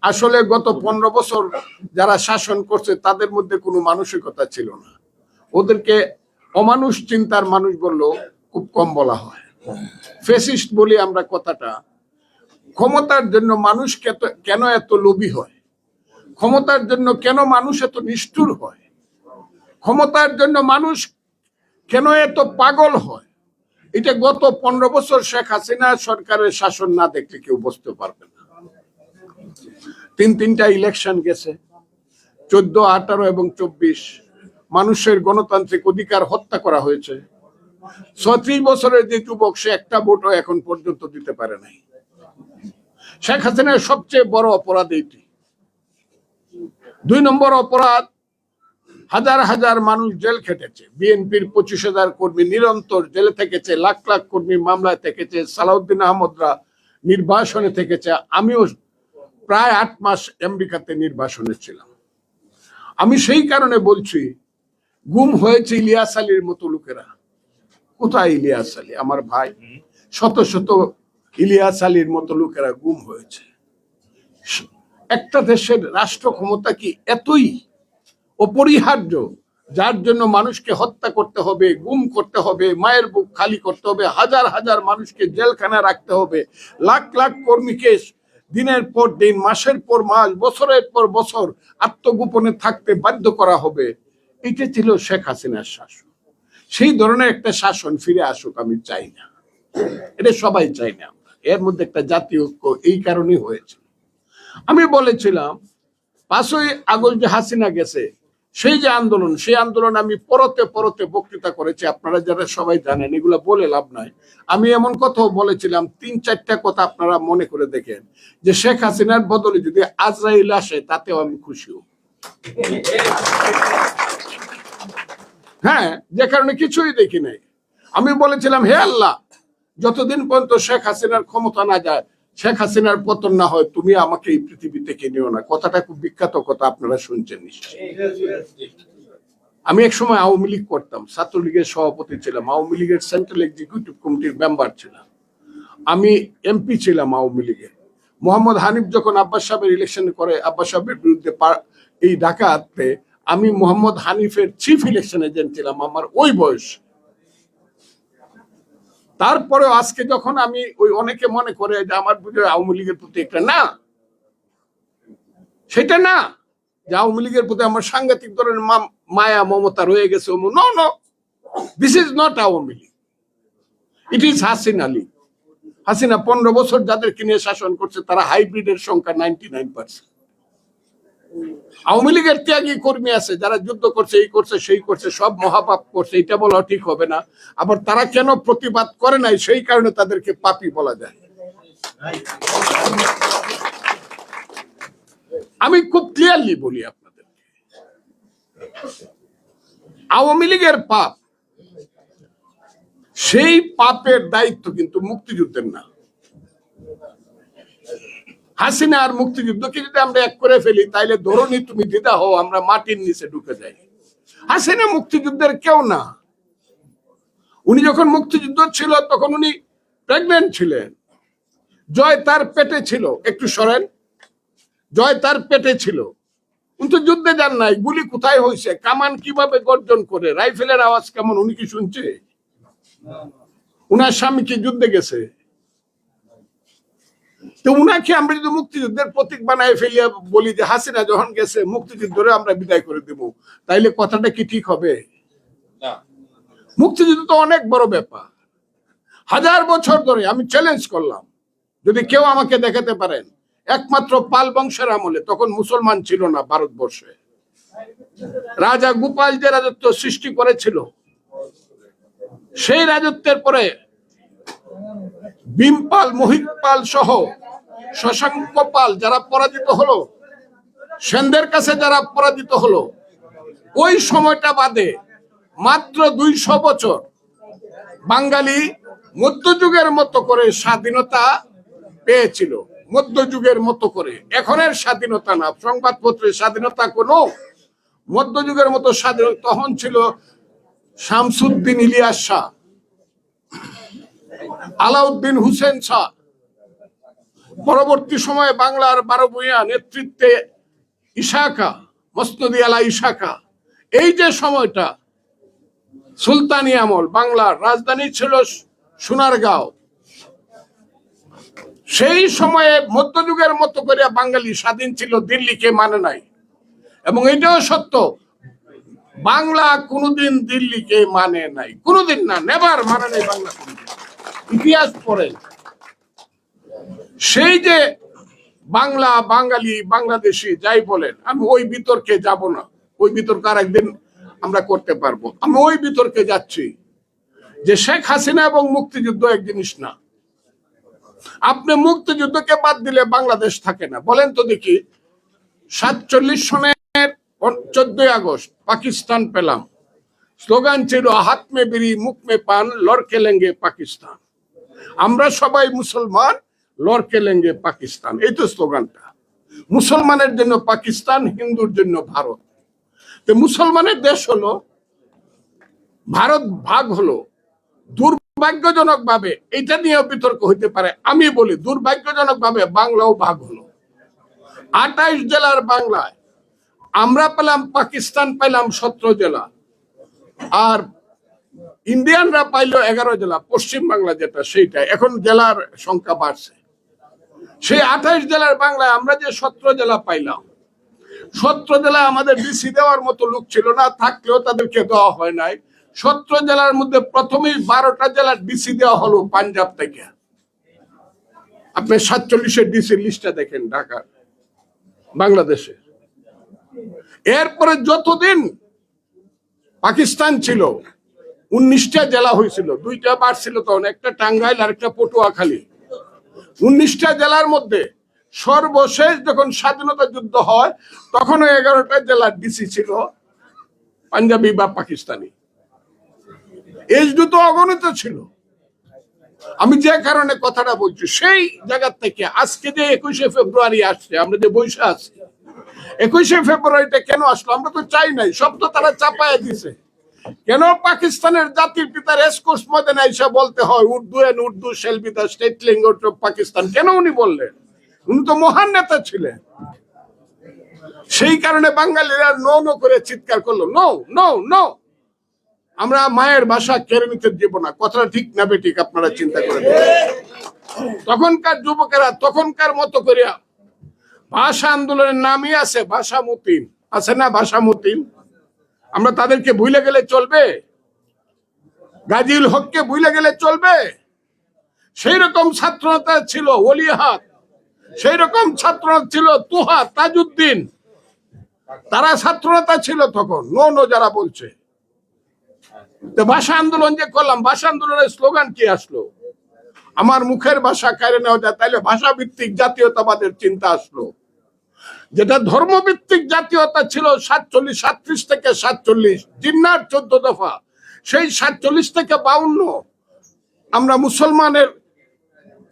আসলে গত 15 বছর যারা শাসন করছে তাদের মধ্যে কোনো মানসিকতা ছিল না, ওদেরকে অমানুষ চিন্তার মানুষ বললেও খুব কম বলা হয়। ফ্যাসিস্ট বলি আমরা কথাটা। ক্ষমতার জন্য মানুষ কেন এত লোভী হয়, ক্ষমতার জন্য কেন মানুষ এত নিষ্ঠুর হয়, ক্ষমতার জন্য মানুষ কেন এত পাগল হয়, এটা গত 15 বছর শেখ হাসিনা সরকারের শাসন না দেখলে কেউ বুঝতে পারবে না। তিনটা ইলেকশন গেছে, 14, 18 এবং 24। মানুষের গণতান্ত্রিক অধিকার হত্যা করা হয়েছে। 36 বছরের যে যুবক, সে একটা ভোটও এখন পর্যন্ত দিতে পারে নাই। শেখ হাসিনার সবচেয়ে বড় অপরাধ এটি। 2 নম্বর অপরাধ, হাজার হাজার মানুষ জেল খেটেছে। বিএনপির 25,000 কর্মী নিরন্তর জেলে থেকেছে, লাখ লাখ কর্মী মামলায় থেকেছে, সালাউদ্দিন আহমদরা নির্বাসনে থেকেছে। আমিও প্রায় 8 মাস আমেরিকাতে নির্বাসনে ছিলাম। আমি সেই কারণে বলছি, গুম হয়েছে ইলিয়াস আলীর মতো লোকেরা। কোথায় ইলিয়াস আলী আমার ভাই? শত শত ইলিয়াস আলীর মতো লোকেরা গুম হয়েছে। একটা দেশের রাষ্ট্র ক্ষমতা কি এতই অপরিহার্য যার জন্য মানুষকে হত্যা করতে হবে, গুম করতে হবে, মায়ের বুক খালি করতে হবে, হাজার হাজার মানুষকে জেলখানায় রাখতে হবে, লাখ লাখ কর্মীকে দিনের পর দিন, মাসের পর মাস, বছরের পর বছর আত্মগোপনে থাকতে বাধ্য করা হবে? এটা ছিল শেখ হাসিনার শাসন। সেই ধরনের একটা শাসন ফিরে আসুক আমি চাই না, এটা সবাই চাই না। এর মধ্যে একটা জাতীয় ঐক্য এই কারণেই হয়েছে। আমি বলেছিলাম 5ই আগস্ট যে হাসিনা গেছে, সেই যে আন্দোলন, সেই আন্দোলন আমি পরতে পরতে বক্তৃতা করেছি, আপনারা যারা সবাই জানেন, এগুলো বলে লাভ নাই। আমি এমন কথাও বলেছিলাম, 3-4টা কথা আপনারা মনে করে দেখেন, যে শেখ হাসিনার বদলে যদি আজরাইল আসে তাতেও আমি খুশি হব। হ্যাঁ, যে কারণে কিছুই দেখি নাই। আমি বলেছিলাম, হে আল্লাহ, যতদিন পর্যন্ত শেখ হাসিনার ক্ষমতা না যায়, শেখ হাসিনার পতন না হয়, তুমি আমাকে এই পৃথিবী থেকে নিও না। কথাটা খুব বিখ্যাত কথা, আপনারা শুনছেন নিশ্চয়ই। আমি এক সময় আওয়ামী লীগ করতাম, ছাত্রলীগের সভাপতি ছিলাম, আওয়ামী লীগের সেন্ট্রাল এক্সিকিউটিভ কমিটির মেম্বার ছিলাম, আমি এমপি ছিলাম আওয়ামী লীগের। মোহাম্মদ হানিফ যখন আব্বাস সাহেবের ইলেকশন করে, আব্বাস সাহেবের বিরুদ্ধে এই ঢাকাতে, আমি মোহাম্মদ হানিফের চিফ ইলেকশন এজেন্ট ছিলাম, আমার ওই বয়স। তারপরে আজকে যখন আমি অনেকে মনে করে যে আমার আওয়ামী লীগের প্রতি একটা না, সেটা না যে আওয়ামী লীগের প্রতি আমার সাংঘাতিক ধরনের মায়া মমতা রয়ে গেছে। No no, this is not Awami League, it is Hasina League. Hasina 15 বছর যাদেরকে নিয়ে শাসন করছে তারা হাইব্রিডের সংখ্যা 99%। আওয়ামী লীগের ত্যাগী কর্মী আছে যারা যুদ্ধ করছে, এই করছে, সেই করছে, সব মহাপাপ করছে, এটা বলা ঠিক হবে না। আবার তারা কেন প্রতিবাদ করে নাই, সেই কারণে তাদেরকে পাপী বলা যায়। আমি খুব ক্লিয়ারলি বলি আপনাদেরকে, আওয়ামী লীগের পাপ, সেই পাপের দায়িত্ব কিন্তু মুক্তিযুদ্ধের না। হাসিনা আর মুক্তিযুদ্ধকে যদি আমরা এক করে ফেলি, তাইলে ধরুন তুমি দিদা হও, আমরা মাটির নিচে ঢুকে যাই। হাসিনা মুক্তিযুদ্ধের কেউ না। উনি যখন মুক্তিযুদ্ধ ছিল তখন উনি প্রেগনেন্ট ছিলেন, জয় তার পেটে ছিল। একটু সরেন, জয় তার পেটে ছিল, কিন্তু যুদ্ধে যান নাই। গুলি কোথায় হয়েছে, কামান কিভাবে গর্জন করে, রাইফেলের আওয়াজ কেমন উনি কি শুনছে? উনার স্বামী কি যুদ্ধে গেছে? তো উনাকে আমরা যদি মুক্তিযুদ্ধের প্রতীক বানায় ফেলিয়া বলি যে হাসিনা যখন গেছে মুক্তিযুদ্ধরে আমরা বিদায় করে দেব, তাইলে কথাটা কি ঠিক হবে? মুক্তিযুদ্ধ তো অনেক বড় ব্যাপার। 1000 বছর ধরে আমি চ্যালেঞ্জ করলাম, যদি কেউ আমাকে দেখাতে পারেন, একমাত্র পাল বংশের আমলে, তখন মুসলমান ছিল না ভারতবর্ষে, রাজা গোপাল যে রাজত্ব সৃষ্টি করেছিল, সেই রাজত্বের পরে ভীমপাল, মহিপাল সহ শশাঙ্ক পাল যারা পরাজিত হলো, সেনদের কাছে যারা পরাজিত হলো, ওই সময়টা বাদে মাত্র 200 বছর বাঙালি মধ্যযুগের মতো করে স্বাধীনতা পেয়েছিল। মধ্যযুগের মতো করে, এখনের স্বাধীনতা না, সংবাদপত্রের স্বাধীনতা, কোনো মধ্যযুগের মতো স্বাধীনতা। তখন ছিল শামসুদ্দিন ইলিয়াস শাহ, আলাউদ্দিন হুসেন শাহ, পরবর্তী সময়ে বাংলার 12 ভূঁইয়া নেতৃত্বে ইশাকা, মসনদী আলা ইশাকা, এই যে সময়টা সুলতানি আমল, বাংলার রাজধানী ছিল সোনারগাঁও, সেই সময়ে মধ্যযুগের মতো করে বাঙালি স্বাধীন ছিল, দিল্লিকে মানে নাই। এবং এটাও সত্য, বাংলা কোনোদিন দিল্লিকে মানে নাই, কোনোদিন না, নেভার মানে নাই বাংলা। ইতিহাস পড়ে সেই যে বাংলা, বাঙালি, বাংলাদেশি যাই বলেন, আমি ওই বিতর্কে যাব না, ওই বিতর্ক আর একদিন আমরা করতে পারবো। আমি ওই বিতর্কে যাচ্ছি যে শেখ হাসিনা এবং মুক্তিযুদ্ধ এক জিনিস না। আপনি মুক্তিযুদ্ধকে বাদ দিলে বাংলাদেশ থাকে না। বলেন তো দেখি, 47 সনের 14 আগস্ট পাকিস্তান পেলাম, স্লোগান ছিল হাত মে বিড়ি মুখ মে পান লড়কে লেঙ্গে পাকিস্তান। আমরা সবাই মুসলমান, লড়কে লেঙ্গে পাকিস্তান, এই তো স্লোগানটা। মুসলমানের জন্য পাকিস্তান, হিন্দুর জন্য ভারত। তো মুসলমানের দেশ হলো, ভারত ভাগ হলো। দুর্ভাগ্যজনক ভাবে এটা নিয়েও বিতর্ক হইতে পারে, আমি বলি দুর্ভাগ্যজনক ভাবে বাংলাও ভাগ হলো। 28 জেলার বাংলায় আমরা পেলাম, পাকিস্তান পেলাম 17 জেলা, আর ইন্ডিয়ানরা পাইলো 11 জেলা, পশ্চিম বাংলা যেটা, সেইটা এখন জেলার সংখ্যা বাড়ছে। সেই 28 জেলার বাংলায় আমরা যে 17 জেলা পাইলাম, 17 জেলা আমাদের ডিসি দেওয়ার মতো লোক ছিল না, থাকলেও তাদেরকে দেওয়া হয় নাই। 17 জেলার মধ্যে প্রথমেই 12টা জেলার ডিসি দেওয়া হলো পাঞ্জাব থেকে। আপনি 47 ডিসি লিস্টটা দেখেন ঢাকার, বাংলাদেশে। এরপরে যতদিন পাকিস্তান ছিল 19টা জেলা হয়েছিল, 2টা বাড়ছিল তখন, একটা টাঙ্গাইল আর একটা পটুয়াখালী। 19টা জেলার মধ্যে সর্বশেষ যখন স্বাধীনতা যুদ্ধ হয় তখন 11টা জেলার ডিসি ছিল পাঞ্জাবি বা পাকিস্তানি। এই দুটো অগণিত ছিল। আমি যে কারণে কথাটা বলছি, সেই জায়গা থেকে আজকে যে 21শে ফেব্রুয়ারি আসছে, আমরা যে বৈশা আছি, 21শে ফেব্রুয়ারিটা কেন আসলো? আমরা তো চাই নাই, সব তো তারা চাপায়া দিছে। কেন পাকিস্তানের জাতির পিতা রেসকোর্স ময়দানে এসে বলতে হয় Urdu and Urdu shall be the state language of Pakistan? কেন উনি বললেন? উনি তো মহান নেতা ছিলেন। সেই কারণে বাঙালিরা নো নো করে চিৎকার করলো, নো নো নো, আমরা মায়ের ভাষা কেড়ে নিতে দেব না। কথাটা ঠিক না বেঠিক আপনারা চিন্তা করেন। তখনকার যুবকেরা তখনকার মতো করে ভাষা আন্দোলনের নামই আছে ভাষা মতিন, আছে না ভাষা মতিন? আমরা তাদেরকে ভুলে গেলে চলবে? গাজীউল হককে ভুলে গেলে চলবে? সেই রকম ছাত্রনেতা ছিল ওলিহাত, সেই রকম ছাত্রনেতা ছিল তুহা, তাজউদ্দিন, তারা ছাত্রনেতা ছিল তখন। নো নো যারা বলছে, ভাষা আন্দোলন যে করলাম, ভাষা আন্দোলনের স্লোগান কি আসলো? আমার মুখের ভাষা কেড়ে নেওয়া যায়, তাইলে ভাষা ভিত্তিক জাতীয়তাবাদের চিন্তা আসলো। যেটা ধর্মভিত্তিক জাতীয়তা ছিল 37 থেকে 47 জিন্নার 14 দফা, সেই 47 থেকে 52 আমরা মুসলমানের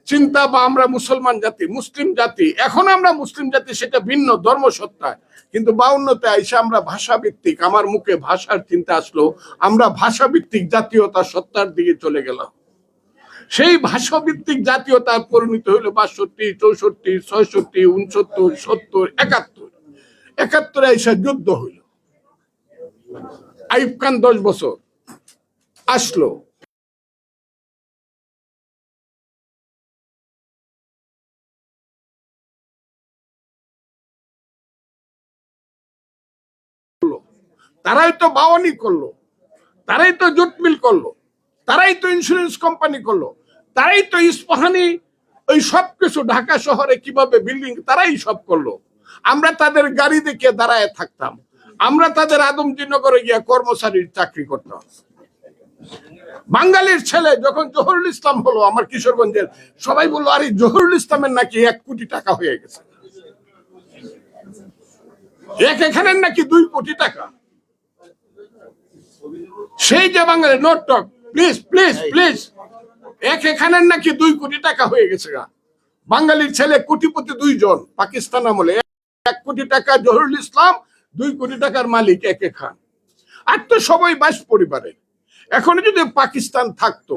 চিন্তা, বা আমরা মুসলমান জাতি, মুসলিম জাতি। এখন আমরা মুসলিম জাতি, সেটা ভিন্ন ধর্ম সত্তায়, কিন্তু 52তে আইসা আমরা ভাষা ভিত্তিক, আমার মুখে ভাষার চিন্তা আসলো, আমরা ভাষা ভিত্তিক জাতীয়তা সত্তার দিকে চলে গেলাম। সেই ভাষা ভিত্তিক জাতীয়তার পরিণত হইল 62, 64, 66, 69, 70, 71। 71 আইসা যুদ্ধ হইল। আইয়ুব খান 10 বছর আসলো। তারাই তো বাওয়ানি করলো, তারাই তো জুট মিল করলো, তারাই তো ইন্স্যুরেন্স কোম্পানি করলো, তারাই তো ইস্পাহানি, ওই সবকিছু ঢাকা শহরে কিভাবে বিল্ডিং, তারাই সব করলো। আমরা তাদের গাড়ি দেখে দাঁড়ায় থাকতাম, আমরা তাদের আদমজীনগরে গিয়া কর্মচারীর চাকরি করতাম। বাঙালির ছেলে যখন জহুরুল ইসলাম হলো আমার কিশোরগঞ্জের, সবাই বললো আরে জহুরুল ইসলামের নাকি 1 কোটি টাকা হয়ে গেছে, এখানের নাকি 2 কোটি টাকা। সেই যে বাঙালি, নোট টক প্লিজ প্লিজ প্লিজ, এখানের নাকি 2 কোটি টাকা হয়ে গেছে। বাঙালির ছেলে কোটিপতি 2 জন পাকিস্তান আমলে, 1 কোটি টাকা জহুরুল ইসলাম, 2 কোটি টাকার মালিক একে খান। আর তো সবাই 22 পরিবারে। এখন যদি পাকিস্তান থাকতো,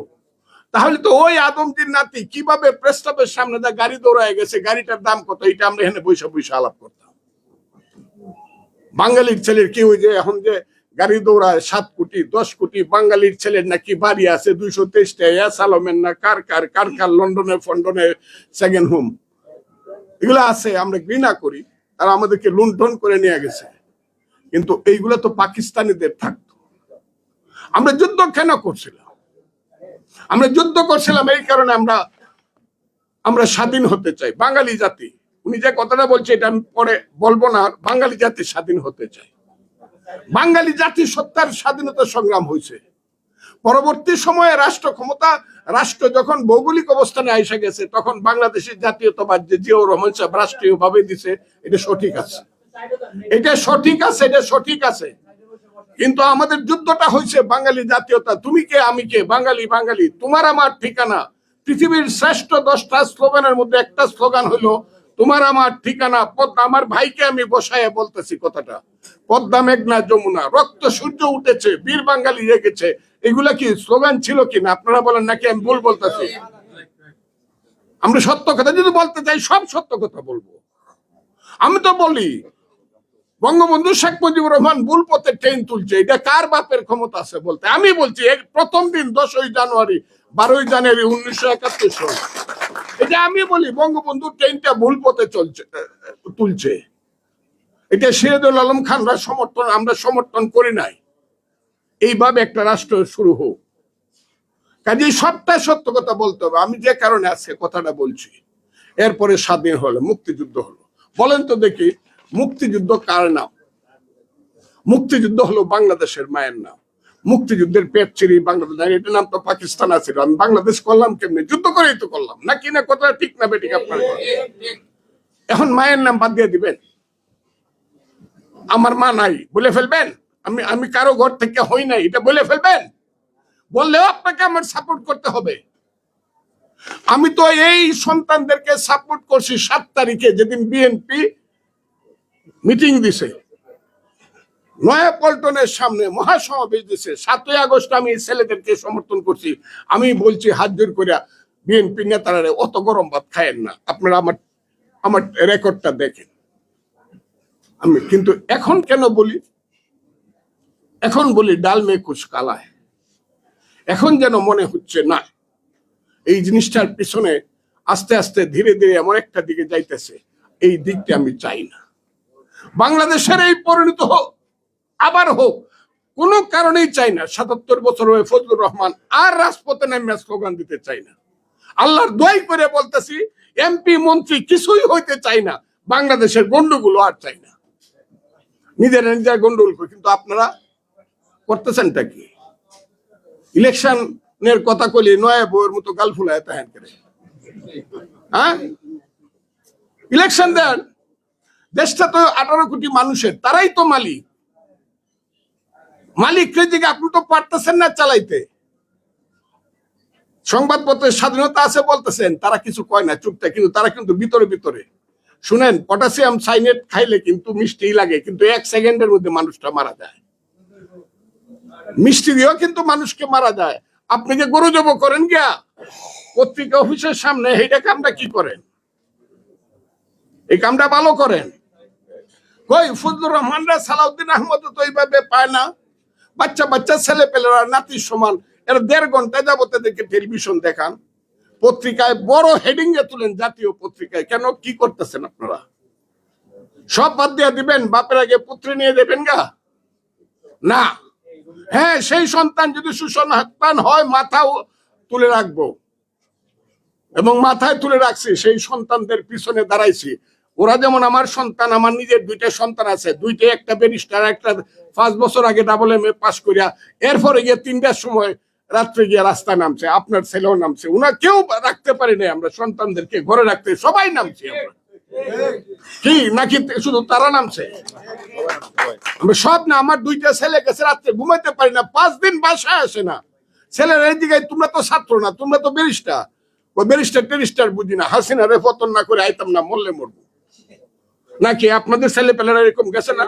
তাহলে তো ওই আদমজির নাতি কিভাবে প্রেস ক্লাবের সামনে দা গাড়ি দৌড়ায় গেছে, গাড়িটার দাম কত, এটা আমরা এখানে বৈশা বৈশা আলাপ করতাম। বাঙালির ছেলের কি ওই যে এখন যে গাড়ি দৌড়ায় 7 কোটি 10 কোটি, বাঙালির ছেলের নাকি বাড়ি আছে 223টা, সালমের না কার কার কার কার লন্ডনে ফন্ডনে সেকেন্ড হোম, এগুলো আছে। আমরা ঘৃণা করি, তারা আমাদেরকে লুণ্ঠন করে নিয়ে গেছে, কিন্তু এইগুলো তো পাকিস্তানিদের থাকতো। আমরা যুদ্ধ কেন করছিলাম? আমরা যুদ্ধ করছিলাম এই কারণে আমরা স্বাধীন হতে চাই, বাঙালি জাতি। উনি যে কথাটা বলছে এটা আমি পরে বলবো না, বাঙালি জাতি স্বাধীন হতে চাই। বাঙালি জাতি সত্তার স্বাধীনতা সংগ্রাম হয়েছে। পরবর্তী সময়ে রাষ্ট্র যখন ভৌগোলিক অবস্থানে আইসা গেছে, তখন বাংলাদেশের জাতীয়তাবাদ যে জিয়াউর রহমান সাহেব রাষ্ট্রীয় ভাবে দিছে, এটা সঠিক আছে, এটা সঠিক আছে, এটা সঠিক আছে। কিন্তু আমাদের যুদ্ধটা হয়েছে বাঙালি জাতীয়তা, তুমি কে আমি কে, বাঙালি বাঙালি, তোমার আমার ঠিকানা। পৃথিবীর শ্রেষ্ঠ 10টা স্লোগানের মধ্যে একটা স্লোগান হলো তোমার আমার ঠিকানা। আমার ভাইকে আমি বসায় বলতেছি কথাটা, পদ্মা মেঘনা যমুনা, রক্ত সূর্য উঠেছে, বীর বাঙালি জেগেছে, এগুলা কি স্লোগান ছিল কিনা? আপনারা বলেন নাকি আমি ভুল বলতেছি? আমরা সত্য কথা যদি বলতে চাই, সব সত্য কথা বলবো। আমি তো বলি বঙ্গবন্ধু শেখ মুজিবুর রহমান ভুল পথে ট্রেন তুলছে, এটা কার বাপের ক্ষমতা আছে বলতে? আমি বলছি প্রথম দিন 10ই জানুয়ারি 12ই জানুয়ারি 1971 সাল, এটা আমি বলি বঙ্গবন্ধু ট্রেনটা ভুল পথে তুলছে। এটা সিরাজুল আলম খানরা আমরা সমর্থন করি নাই। এইভাবে একটা রাষ্ট্র শুরু হোক, কাজেই সবটা সত্য কথা বলতে হবে। আমি যে কারণে আজকে কথাটা বলছি, এরপরে স্বাধীন হলো, মুক্তিযুদ্ধ হলো। বলেন তো দেখি, মুক্তিযুদ্ধ কার নাম? মুক্তিযুদ্ধ হলো বাংলাদেশের মায়ের নাম। মুক্তিযুদ্ধের পেট চিরি বাংলাদেশ, এটার নাম তো পাকিস্তান আছে। আমি বাংলাদেশ করলাম কেমনি? যুদ্ধ করেই তো করলাম, নাকি না? কথা ঠিক না বেঠিক আপনার? এখন মায়ের নাম বাদ দিয়ে দিবেন? আমার মা নাই বলে ফেলবেন? আমি কারো ঘর থেকে হই নাই এটা বলে ফেলবেন? বললেও আপনাকে আমার সাপোর্ট করতে হবে। আমি তো এই সন্তানদেরকে সাপোর্ট করছি 7 তারিখে, যেদিন বিএনপি মিটিং দিছে নয়াপল্টনের সামনে, মহাসমাবেশ দিছে। 7ই আগস্ট আমি ছেলেদেরকে সমর্থন করছি। আমি বলছি হাত জোর করে, বিএনপি নেতারা অত গরম ভাত খায়েন না, আপনারা আমার রেকর্ডটা দেখেন। আমি কিন্তু এখন কেন বলি? এখন বলি ডাল মে কুছ কালা হ্যায়। এখন যেন মনে হচ্ছে না, এই জিনিসটার পিছনে আস্তে আস্তে ধীরে ধীরে এমন একটা দিকে যাইতেছে, এই দিকটা আমি চাই না। বাংলাদেশের এই পরিণত হোক, আবার হোক, কোনো কারণেই চাই না। 77 বছর হয়ে ফজলুর রহমান আর রাজপথে নেমে স্লোগান দিতে চাই না। আল্লাহর দোয়াই করে বলতেছি, এমপি মন্ত্রী কিছুই হইতে চাই না, বাংলাদেশের গন্ডগোল আর চাই না। নিজের গন্ডগোল করে, কিন্তু আপনারা করতেছেনটা কি? ইলেকশনের কথা কইলে নয়া বউয়ের মতো গাল ফুলায় তাহেন করে। হ্যাঁ, ইলেকশন দেন, দেশটা তো 18 কোটি মানুষের, তারাই তো মালিক। মালিকের দিকে আপনি তো পারতেছেন না চালাইতে। সংবাদপত্রের স্বাধীনতা আছে বলতেছেন, তারা কিছু কয় না, চুপটা, কিন্তু তারা কিন্তু ভিতরে ভিতরে শুনেন, পটাশিয়াম সাইনেট খাইলে কিন্তু মিষ্টি লাগে, কিন্তু 1 সেকেন্ডের মধ্যে মানুষটা মারা যায়। মিষ্টি দিয়েও কিন্তু মানুষকে মারা যায়। আপনি যে গরু জব করেন গিয়া পত্রিকা অফিসের সামনে, এইটা কামটা কি করেন? এই কামটা ভালো করেন কই? ফজলুর রহমানরা, সালাউদ্দিন আহমদ তো এইভাবে পায় না। বাচ্চা বাচ্চা ছেলে পেলেরা নাতির সমান, এরা 1.5 ঘন্টা যাবত এদেরকে টেলিভিশন দেখান, পত্রিকায় বড় হেডিং এ তুলেন, জাতীয় পত্রিকায়। কেন? কি করতেছেন আপনারা? সব বাদ দিয়ে দিবেন, বাপের আগে পুত্রী নিয়ে দেবেন গা? না। হ্যাঁ, সেই সন্তান যদি সুসন্তান হয়, মাথাও তুলে রাখবো, এবং মাথায় তুলে রাখছি। সেই সন্তানদের পিছনে দাঁড়াইছি। ওরা যেমন আমার সন্তান, আমার নিজের 2টা সন্তান আছে, 2টা, একটা ব্যারিস্টার, একটা 5 বছর আগে AA পাস করিয়া এরপরে গিয়ে 3টার সময় রাত্রে গিয়ে রাস্তায় নামছে। আপনার ছেলেও নামছে। ওনা কেউ রাখতে পারি না, আমরা সন্তানদেরকে ঘরে রাখতে সবাই নামছি। আমরা কি নাকি শুধু তারা নামছে? আমরা সব না। আমার 2টা ছেলে গেছে, রাত্রে ঘুমাইতে পারি না, 5 দিন বাসায় আসে না। ছেলেরা এই দিকে, তোমরা তো ছাত্র না, তোমরা তো ব্যারিস্টার। ওই ব্যারিস্টার টেরিস্টার বুঝি না, হাসিনা রে পতন না করে আইতাম না, মরলে মরবো নাকি? আপনাদের ছেলে পেলেরা এরকম গেছে না?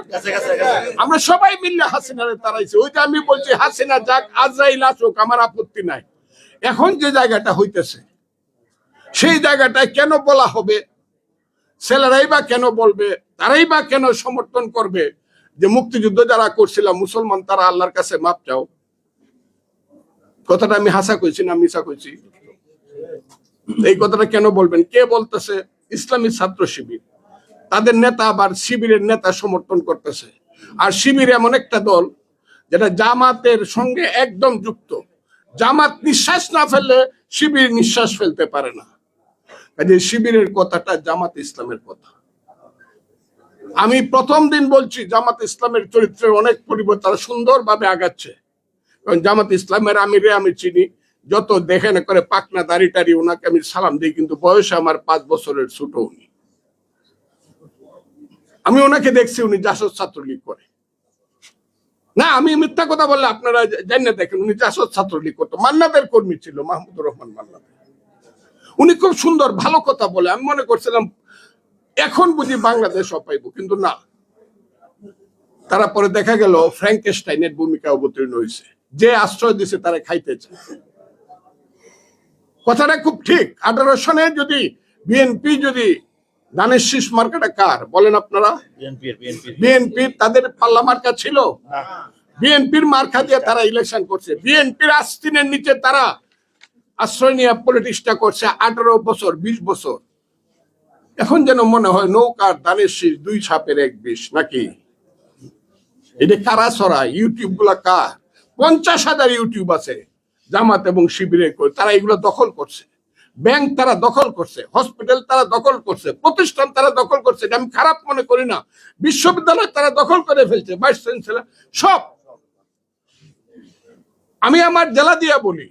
আমরা সবাই মিললে হাসিনারে তাড়াইছি। ওইটা আমি বলছি, হাসিনা যাক, আজরাইল আসুক, আমার আপত্তি নাই। এখন যে জায়গাটা হইতেছে সেই জায়গাটায় কেন বলা হবে, ছেলেরাই বা কেন বলবে, তারাই বা কেন সমর্থন করবে যে মুক্তিযুদ্ধ যারা করছিলাম মুসলমান তারা আল্লাহর কাছে মাপ চাও? কথাটা আমি হাসা কইছি না মিছা কইছি? এই কথাটা কেন বলবেন? কে বলতেছে? ইসলামী ছাত্র শিবির, তাদের নেতা আবার শিবিরের নেতা সমর্থন করতেছে। আর শিবির এমন একটা দল যেটা জামাতের সঙ্গে একদম যুক্ত। জামাত নিঃশ্বাস না ফেললে শিবির নিঃশ্বাস ফেলতে পারে না। কাজে শিবিরের কথাটা জামাত ইসলামের কথা। আমি প্রথম দিন বলছি জামাত ইসলামের চরিত্রের অনেক পরিবর্তন, তারা সুন্দরভাবে আগাচ্ছে। কারণ জামাত ইসলামের আমিরে আমি চিনি, যত দেখে না করে পাকনা দাড়ি টাড়ি ওনাকে আমি সালাম দিই, কিন্তু বয়সে আমার 5 বছরের ছোট উনি। আমি ওনাকে দেখছি উনি জাসদ ছাত্রলীগ করে না, আমি মিথ্যা কথা বললে আপনারা জানিয়ে দেখেন, উনি জাসদ ছাত্রলীগ করতো, মান্নাদের কর্মী ছিল, মাহমুদুর রহমান মান্নাদ। উনি খুব সুন্দর ভালো কথা বলে, আমি মনে করছিলাম এখন বুঝি বাংলাদেশ পাইব, কিন্তু না। তারা পরে দেখা গেল ফ্র্যাঙ্কেস্টাইনের ভূমিকা অবতীর্ণ হয়েছে, যে আশ্রয় দিছে তারা খাইতে চায়। কথাটা খুব ঠিক। 18 সনে যদি বিএনপি যদি ধানের শীষ মার্কাটা কার বলেন আপনারা? বিএনপির। তাদের পাল্লা মার্কা ছিল? বিএনপির মার্কা দিয়ে তারা ইলেকশন করছে। বিএনপির আস্তিনের নিচে তারা আশ্রয় নিয়ে পলিটিক্সটা করছে 18 বছর 20 বছর। এখন যেন মনে হয় নৌকার ধানের শীষ 2 সাপের 1 বিষ নাকি? এটা কারা ছড়ায়? ইউটিউব গুলা কার? 50,000 ইউটিউব আছে জামাত এবং শিবিরের, তারা এগুলো দখল করছে। ব্যাংক তারা দখল করছে, হসপিটাল তারা দখল করছে, প্রতিষ্ঠান তারা দখল করছে। এটা আমি খারাপ মনে করি না। বিশ্ববিদ্যালয় তারা দখল করে ফেলছে, ভাইস চ্যান্সেলর সব। আমি আমার জেলা দিয়া বলি,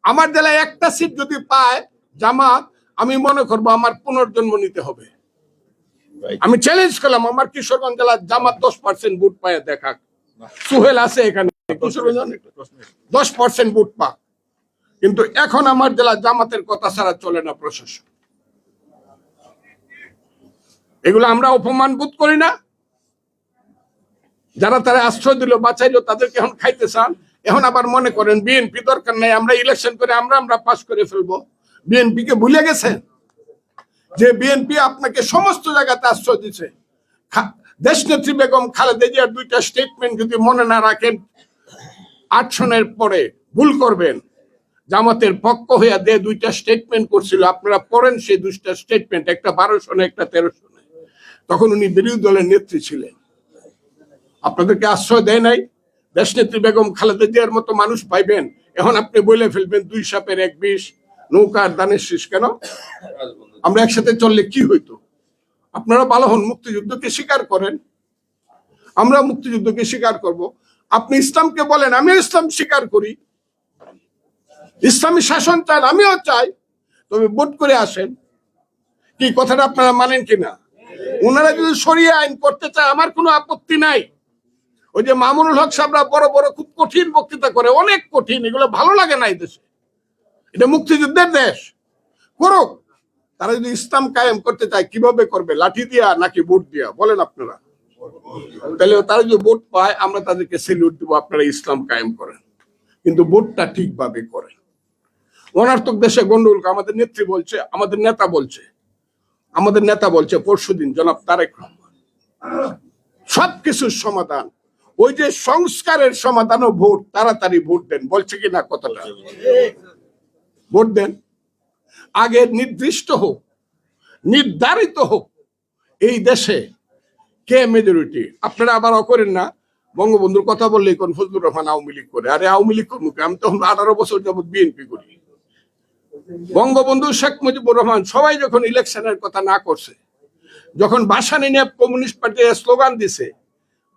আমার জেলায় একটা সিট যদি পায় জামাত, আমি মনে করবো আমার পুনর্জন্ম নিতে হবে। আমি চ্যালেঞ্জ করলাম আমার কিশোরগঞ্জ জেলার জামাত 10% ভোট পায় দেখাক। সুহেল আছে এখানে, কিশোরগঞ্জ 10% ভোট পা। কিন্তু এখন আমার জেলা জামাতের কথা ছাড়া চলে না প্রশাসন। এগুলো আমরা অপমান বোধ করি না? যারা তারা আশ্রয় দিল বাঁচাইলো তাদেরকে এখন খাইতে চান। এখন আবার মনে করেন বিএনপি দরকার নাই, আমরা ইলেকশন করে আমরা পাস করে ফেলবো। বিএনপি কে ভুলে গেছেন যে বিএনপি আপনাকে সমস্ত জায়গাতে আশ্রয় দিচ্ছে। দেশনেত্রী বেগম খালেদা জিয়ার 2টা স্টেটমেন্ট যদি মনে না রাখেন, 8 সনের পরে ভুল করবেন। জামাতের পক্ষ হইয়া 2টা স্টেটমেন্ট করছিল, আপনারা পড়েন সেই 2টা স্টেটমেন্ট, একটা 12 সনে একটা 13 সনে। তখন উনি বিরোধী দলের নেত্রী ছিলেন। আপনাদেরকে আশ্রয় দেয় নাই। দেশনেত্রী বেগম খালেদা জিয়ার মতো মানুষ পাইবেন, এখন আপনি বলে ফেলবেন 2 সাপের 1 বিষ, নৌকার ধানের শীষ। কেন? আমরা একসাথে চললে কি হইতো? আপনারা ভালো হন, মুক্তিযুদ্ধকে স্বীকার করেন, আমরা মুক্তিযুদ্ধকে স্বীকার করব। আপনি ইসলামকে বলেন, আমিও ইসলাম স্বীকার করি, ইসলামী শাসন চান, আমিও চাই, তবে ভোট করে আসেন। কি কথাটা আপনারা মানেন কিনা? ওনারা যদি শরিয়া আইন করতে চায় আমার কোনো আপত্তি নাই। ওই যে মামুনুল হক সাহেবরা বড় বড় খুব কঠিন বক্তৃতা করে, অনেক কঠিন, এগুলো ভালো লাগে না। এই দেশে, এটা মুক্তিযুদ্ধের দেশ, করুক। তারা যদি ইসলাম কায়েম করতে চায় কিভাবে করবে? লাঠি দিয়া নাকি ভোট দিয়া? বলেন আপনারা। তাহলে তারা যদি ভোট পায় আমরা তাদেরকে সেলিউট দিব, আপনারা ইসলাম কায়েম করেন, কিন্তু ভোটটা ঠিকভাবে করেন। অনার্থক দেশে গন্ডগোল। আমাদের নেত্রী বলছে, আমাদের নেতা বলছে পরশুদিন জনাব তারেক রহমান সবকিছুর সমাধান, ওই যে সংস্কারের সমাধান ও ভোট, তাড়াতাড়ি ভোট দেন বলছে কিনা? কথাটা ভোট দেন, আগে নির্দিষ্ট হোক, নির্ধারিত হোক এই দেশে কে মেজরিটি। আপনারা আবার করেন না বঙ্গবন্ধুর কথা বললেই কোন ফজলুর রহমান আওয়ামী লীগ করে। আরে আওয়ামী লীগ মুখে, আমি তখন 18 বছর যাবৎ বিএনপি করি। বঙ্গবন্ধু শেখ মুজিবুর রহমান সবাই যখন ইলেকশনের কথা না করছে, যখন ভাসানী নিয়ে কমিউনিস্ট পার্টি স্লোগান দিছে,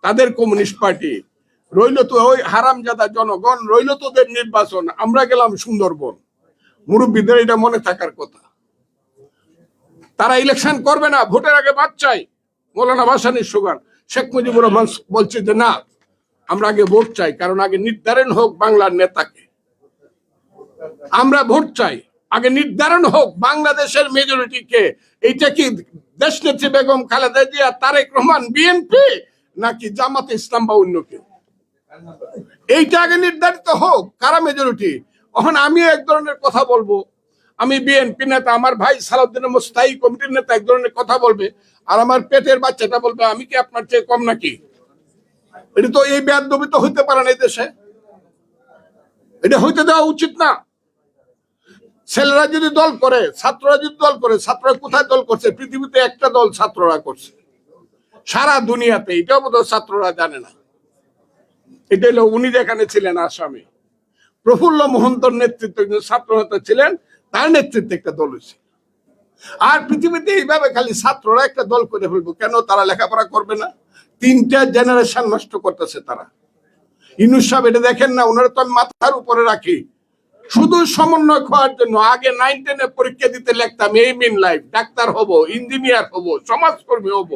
তাদের কমিউনিস্ট পার্টি রইল তো ওই হারামজাদা জনগণ, রইল তোদের নির্বাচন, আমরা গেলাম সুন্দরবন। মুরব্বীদের এটা মনে থাকার কথা। তারা ইলেকশন করবে না, ভোটের আগে বাদ চাই। মৌলানা ভাসানীর স্লোগান। শেখ মুজিবুর রহমান বলছে যে না, আমরা আগে ভোট চাই, কারণ আগে নির্ধারণ হোক বাংলার নেতাকে। আমরা ভোট চাই, আগে নির্ধারণ হোক বাংলাদেশের মেজরিটি কে। এইটা কি দেশনেত্রী বেগম খালেদা জিয়া, তারেক রহমান, বিএনপি, নাকি জামাতে ইসলাম বা অন্য কেউ? এইটা আগে নির্ধারিত হোক কারা মেজরিটি। এখন আমি এক ধরনের কথা বলবো, আমি বিএনপি নেতা, আমার ভাই সালাউদ্দিন আহমদ স্থায়ী কমিটির নেতা এক ধরনের কথা বলবে, আর আমার পেটের বাচ্চাটা বলবে আমি কি আপনার চেয়ে কম নাকি? এটা তো, এই বেয়াদবি তো হইতে পারে না এই দেশে, এটা হইতে দেওয়া উচিত না। ছেলেরা যদি দল করে, ছাত্ররা যদি দল করে, ছাত্ররা কোথায় দল করছে? পৃথিবীতে একটা দল ছাত্ররা করছে, সারা দুনিয়াতে। এটাও বোধহয় ছাত্ররা জানে না। এটা হলো, উনি যেখানে ছিলেন আসামে, প্রফুল্ল মোহন্তর নেতৃত্বে ছাত্র নেতা ছিলেন, তার নেতৃত্বে একটা দল হয়েছে। আর পৃথিবীতে এইভাবে খালি ছাত্ররা একটা দল করে ফেলবো কেন? তারা লেখাপড়া করবে না? 3টা জেনারেশন নষ্ট করতেছে তারা। ইউনূস সাহেব এটা দেখেন না? ওনারা তো আমি মাথার উপরে রাখি, শুধু সমন্বয় হওয়ার জন্য। আগে 9-10 পরীক্ষা দিতে লিখতাম এইম ইন লাইফ, ডাক্তার হব, ইঞ্জিনিয়ার হব, সমাজকর্মী হব।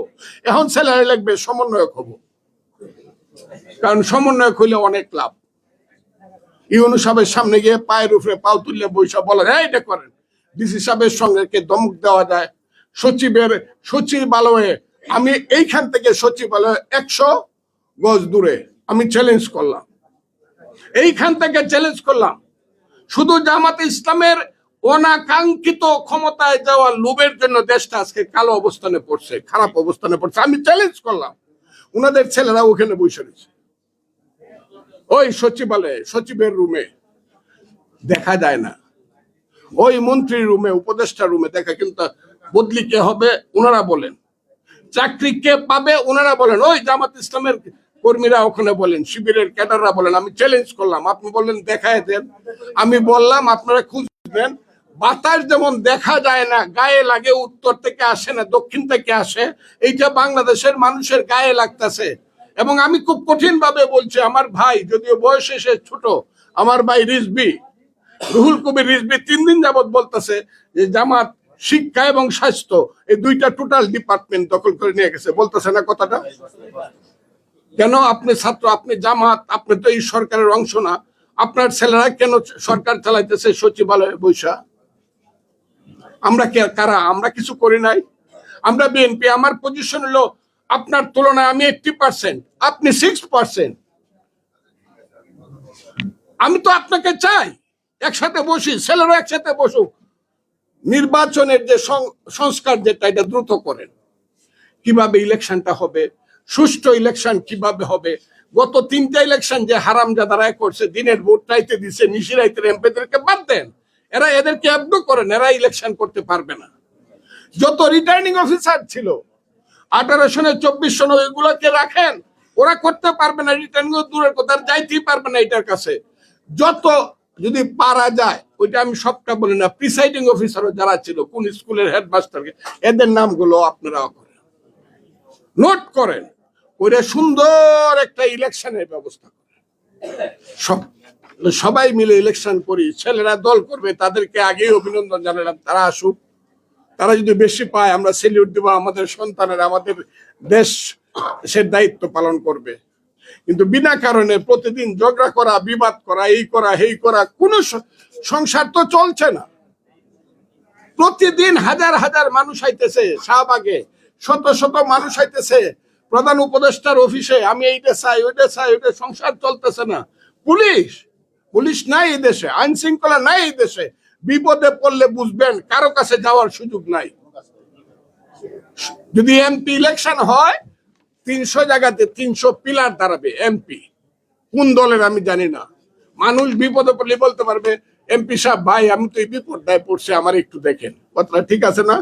এখন ছেলেরা লিখবে সমন্বয়ক হব, কারণ সমন্বয়ক হইলে অনেক লাভ। ইউনূস সাহেবের সামনে গিয়ে পায়ের উপরে পাও তুললে বৈশা বলা যায় এটা করেন। ডিসি সাহেবের সঙ্গে কে দমক দেওয়া যায়। সচিবালয়ে, আমি এইখান থেকে সচিবালয়ে 100 গজ দূরে আমি চ্যালেঞ্জ করলাম, এইখান থেকে চ্যালেঞ্জ করলাম। শুধু জামাতে ইসলামের অনাকাঙ্ক্ষিত ক্ষমতায় যাওয়ার লোভের জন্য দেশটা আজকে কালো অবস্থানে পড়ছে, খারাপ অবস্থানে পড়ছে। আমি চ্যালেঞ্জ করলাম, ওনাদের ছেলেরা ওখানে বসে রয়েছে ওই সচিবালয়ে, সচিবের রুমে দেখা যায় না, ওই মন্ত্রীর রুমে, উপদেষ্টা রুমে দেখা। কিন্তু বদলি কে হবে ওনারা বলেন, চাকরি কে পাবে ওনারা বলেন, ওই জামাত ইসলামের কর্মীরা ওখানে বলেন, শিবিরের ক্যাডাররা বলেন। আমি চ্যালেঞ্জ করলাম, আপনি বললেন দেখায় দেন। আমি বললাম আপনারা খুঁজবেন, বাতাস যেমন দেখা যায় না, গায়ে লাগে, উত্তর থেকে আসে না, দক্ষিণ থেকে আসে, এইটা বাংলাদেশের মানুষের গায়ে লাগতেছে। এবং আমি খুব কঠিন ভাবে বলছি, আমার ভাই যদিও বয়সে সে ছোট, আমার ভাই রিজভী, রুহুল কবির রিজভী 3 দিন যাবৎ বলতেছে যে জামাত শিক্ষা এবং স্বাস্থ্য এই 2টা টোটাল ডিপার্টমেন্ট দখল করে নিয়ে গেছে। বলতেছে না কথাটা? কেন? আপনি ছাত্র, আপনি জামাত, আপনি তো এই সরকারের অংশ না। আপনার ছেলেরা কেন সরকার চালাইতেছে সচিবালয়ে বৈশা? আমরা কারা? আমরা কিছু করি নাই। আমরা বিএনপি, আমার পজিশন হলো আপনার তুলনায় আমি 80%, আপনি 6%। আমি তো আপনাকে চাই একসাথে বসি, ছেলেরা একসাথে বসুক। নির্বাচনের যে সংস্কার যেটা, এটা দ্রুত করেন। কিভাবে ইলেকশনটা হবে, সুষ্ঠু ইলেকশন কিভাবে হবে? গত 3টা ইলেকশন যে হারামজাদারা করছে, দিনের ভোট রাইতে দিছে, নিশিরাইতে এমপিদেরকে বাদ দেন, এদেরকে অ্যাবডু করেন, এরা ইলেকশন করতে পারবে না। যত রিটার্নিং অফিসার ছিল 18 সনে 24 সনে, ওইগুলোকে রাখেন, ওরা করতে পারবে না। রিটার্নিং দূরের কথা, যাইতেই পারবে না এটার কাছে। যত যদি পারা যায়, ওইটা আমি সবটা বলি না, প্রিসাইডিং অফিসারও যারা ছিল, কোন স্কুলের হেডমাস্টারকে, এদের নামগুলো আপনারা নোট করেন, ওইটা সুন্দর একটা ইলেকশনের ব্যবস্থা করেন। সবাই মিলে ইলেকশন করি, ছেলেরা দল করবে, তাদেরকে আগেই অভিনন্দন জানালাম, তারা আসুক। তারা যদি বেশি পায় আমরা সেলিউট দেবো, আমাদের সন্তানের, আমাদের দেশের দায়িত্ব পালন করবে। কিন্তু বিনা কারণে প্রতিদিন ঝগড়া করা, বিবাদ করা, এই করা, এই করা, কোন সংসার তো চলছে না। প্রতিদিন হাজার হাজার মানুষ আইতেছে শাহবাগে, শত শত মানুষ আইতেছে প্রধান উপদেষ্টার অফিসে, আমি এইটা চাই, ওইটা চাই, ওইটা। সংসার চলতেছে না। পুলিশ নাই এই দেশে, আইন শৃঙ্খলা নাই এই দেশে। বিপদে পড়লে বুঝবেন কারো কাছে যাওয়ার সুযোগ নাই। যদি এমপি ইলেকশন হয়, 300 জায়গাতে 300 পিলার দাঁড়াবে। এমপি কোন দলের আমি জানি না। মানুষ বিপদে পড়লে বলতে পারবে, এমপি সাহেব ভাই আমি তো এই বিপদটায় পড়ছে, আমার একটু দেখেন। কথাটা ঠিক আছে না?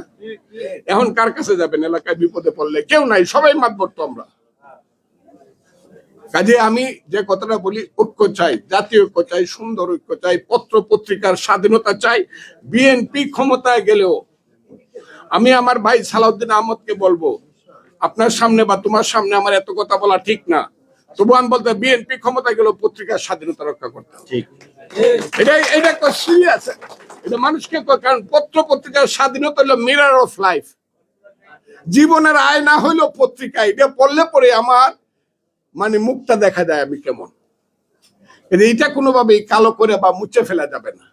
এখন কার কাছে যাবেন এলাকায় বিপদে পড়লে? কেউ নাই, সবাই মাতবর তো আমরা। কাজে আমি যে কথাটা বলি, ঐক্য চাই, জাতীয় ঐক্য চাই, সুন্দর ঐক্য চাই, পত্র পত্রিকার স্বাধীনতা চাই। বিএনপি ক্ষমতায় গেলেও আমি আমার ভাই সালাউদ্দিন আহমদকে বলবো, আপনার সামনে বা তোমার সামনে আমার এত কথা বলা ঠিক না, তবু আমি বলতে, বিএনপি ক্ষমতায় গেলেও পত্রিকার স্বাধীনতা রক্ষা করতে হবে। এটা একটা সিরিয়াস, এটা মানুষকে, কারণ পত্র পত্রিকার স্বাধীনতা হলো মিরর অফ লাইফ, জীবনের আয়না হইলো পত্রিকা। এটা পড়লে পরে আমার মুখটা দেখা যায় আমি কেমন। এইটা কোনোভাবেই কালো করে বা মুছে ফেলা যাবে না।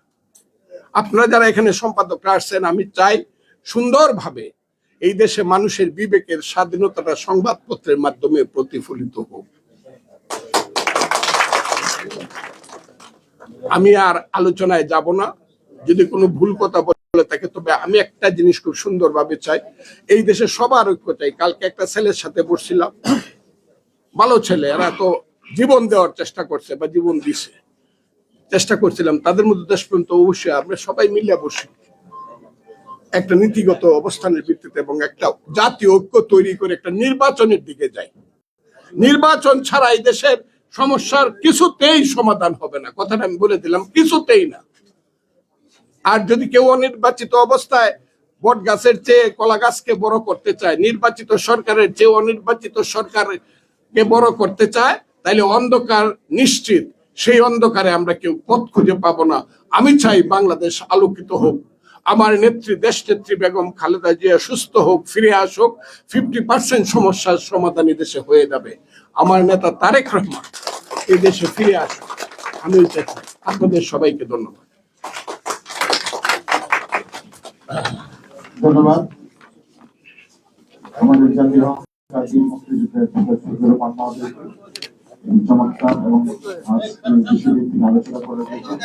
আপনারা যারা এখানে সম্পাদকরা আসছেন, আমি চাই সুন্দরভাবে এই দেশে মানুষের বিবেকের স্বাধীনতাটা সংবাদপত্রের মাধ্যমে প্রতিফলিত হোক। আমি আর আলোচনায় যাব না। যদি কোনো ভুল কথা বলে থাকে, তবে আমি একটা জিনিস খুব সুন্দরভাবে চাই, এই দেশে সবার ঐক্য চাই। কালকে একটা ছেলের সাথে বসছিলাম, ভালো ছেলে, এরা তো জীবন দেওয়ার চেষ্টা করছে বা জীবন দিছে, চেষ্টা করছিলাম তাদের মধ্যে দেশপ্রেম তো অবশ্যই। আমরা সবাই মিলে বসি একটা নীতিগত অবস্থানের ভিত্তিতে এবং একটা জাতীয় ঐক্য তৈরি করে একটা নির্বাচনের দিকে যাই। নির্বাচন ছাড়া এই দেশের সমস্যার কিছুতেই সমাধান হবে না, কথাটা আমি বলে দিলাম, কিছুতেই না। আর যদি কেউ অনির্বাচিত অবস্থায় বট গাছের চেয়ে কলা গাছকে বড় করতে চায়, নির্বাচিত সরকারের চেয়ে অনির্বাচিত সরকারকে বড় করতে চায়, তাহলে অন্ধকার নিশ্চিত, সেই অন্ধকারে আমরা কেউ পথ খুঁজে পাবো না। আমি চাই বাংলাদেশ আলোকিত হোক, আমার নেত্রী দেশ নেত্রী বেগম খালেদা জিয়া সুস্থ হোক, ফিরে আসুক, 50% সমস্যার সমাধান এই দেশে হয়ে যাবে। আমার নেতা তারেক রহমান এই দেশে ফিরে আসুক, আমি চাই। আপনাদের সবাইকে ধন্যবাদ। ধন্যবাদ। আমাদের জাতীয় মুক্তিযুদ্ধের চমৎকার এবং বিষয়ভিত্তিক আলোচনা করে দিয়েছেন।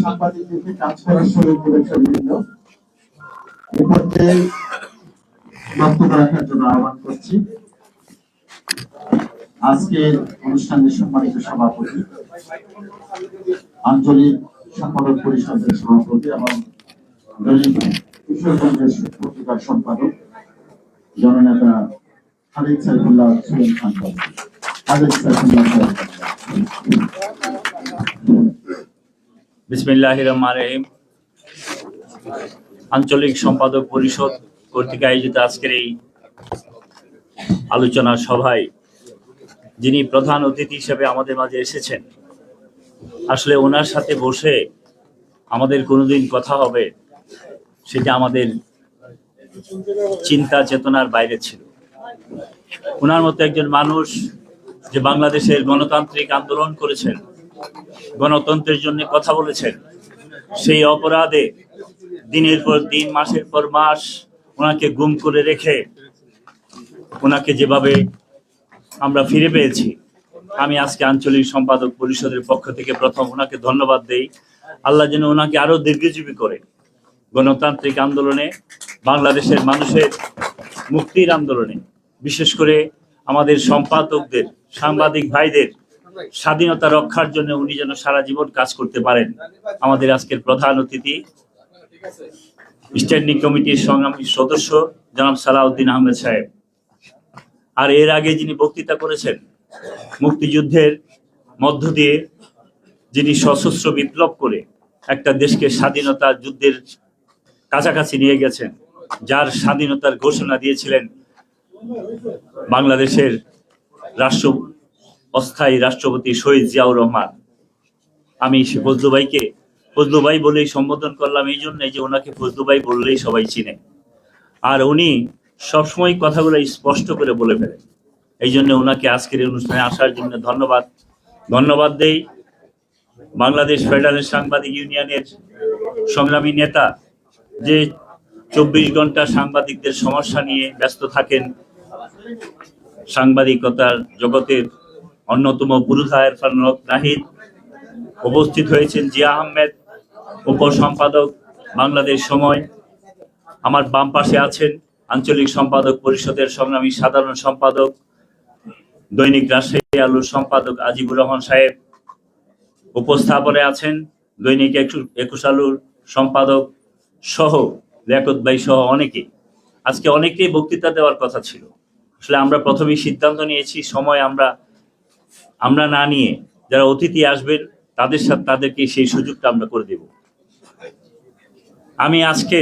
সাংবাদিক দেখে কাজ করার শুভেচ্ছাবৃন্দ এ পর্যায়ে বক্তব্য রাখার জন্য আহ্বান করছি আজকের অনুষ্ঠানের সম্মানিত সভাপতি, আঞ্চলিক সম্পাদক পরিষদের সভাপতি এবং দৈনিক কিশোরগঞ্জের পত্রিকার সম্পাদক জননেতা খালিদ সাইফুল্লাহ সুলেন খান। খালিদ সাইফুল্লাহ। বিসমিল্লাহির রহমানির রহিম। আঞ্চলিক সম্পাদক পরিষদ কর্তৃক আয়োজিত আজকের এই আলোচনা সভায় যিনি প্রধান অতিথি হিসেবে আমাদের মাঝে এসেছেন, আসলে ওনার সাথে বসে আমাদের কোনোদিন কথা হবে সেটা আমাদের চিন্তা চেতনার বাইরে ছিল। ওনার মতো একজন মানুষ যে বাংলাদেশের গণতান্ত্রিক আন্দোলন করেছেন, গণতন্ত্রের জন্য কথা বলেছেন, সেই অপরাধে দিনের পর দিন, মাসের পর মাস ওনাকে গুম করে রেখে ওনাকে যেভাবে আমরা ফিরে পেয়েছি, আমি আজকে আঞ্চলিক সম্পাদক পরিষদের পক্ষ থেকে প্রথম ওনাকে ধন্যবাদ দেই। আল্লাহ যেন ওনাকে আরো দীর্ঘজীবী করে গণতান্ত্রিক আন্দোলনে, বাংলাদেশের মানুষের মুক্তির আন্দোলনে, বিশেষ করে আমাদের সম্পাদকদের, সাংবাদিক ভাইদের স্বাধীনতা রক্ষার জন্য উনি যেন সারা জীবন কাজ করতে পারেন। আমাদের আজকের প্রধান অতিথি স্ট্যান্ডিং কমিটির সংগ্রামী সদস্য জনাব সালাউদ্দিন আহমেদ সাহেব। আর এর আগে যিনি বক্তৃতা করেছেন, মুক্তিযুদ্ধের মধ্য দিয়ে যিনি সশস্ত্র বিপ্লব করে একটা দেশকে স্বাধীনতা যুদ্ধের কাছাকাছি নিয়ে গেছেন, যার স্বাধীনতার ঘোষণা দিয়েছিলেন বাংলাদেশের অস্থায়ী রাষ্ট্রপতি শহীদ জিয়াউর রহমান। আমি ফজলু ভাইকে ফজলু ভাই বলেই সম্বোধন করলাম এই জন্য যে ওনাকে ফজলু ভাই বললেই সবাই চিনে, আর উনি সবসময় কথাগুলো স্পষ্ট করে বলে ফেলেন। এই জন্য ওনাকে আজকের অনুষ্ঠানে আসার জন্য ধন্যবাদ দেই। বাংলাদেশ ফেডারেল সাংবাদিক ইউনিয়নের সংগ্রামী নেতা, যে 24 ঘন্টা সাংবাদিকদের সমস্যা নিয়ে ব্যস্ত থাকেন, সাংবাদিকতার জগতের অন্যতম পুরুধা ইরফান নাহিদ, উপস্থিত হয়েছেন জিয়া আহমেদ, উপসম্পাদক বাংলাদেশ সময়। আমার বাম পাশে আছেন আঞ্চলিক সম্পাদক পরিষদের সংগ্রামী সাধারণ সম্পাদক, দৈনিক রাজশাহী আলোর সম্পাদক আজিবুর রহমান সাহেব। উপস্থাপনে আছেন দৈনিক 21 আলোর সম্পাদক সহ লিয়াকত ভাই সহ অনেকে। আজকে অনেকেই বক্তৃতা দেওয়ার কথা ছিল, আসলে আমরা প্রথমেই সিদ্ধান্ত নিয়েছি সময় আমরা না নিয়ে যারা অতিথি আসবেন তাদেরকে সেই সুযোগটা আমরা করে দেব। আমি আজকে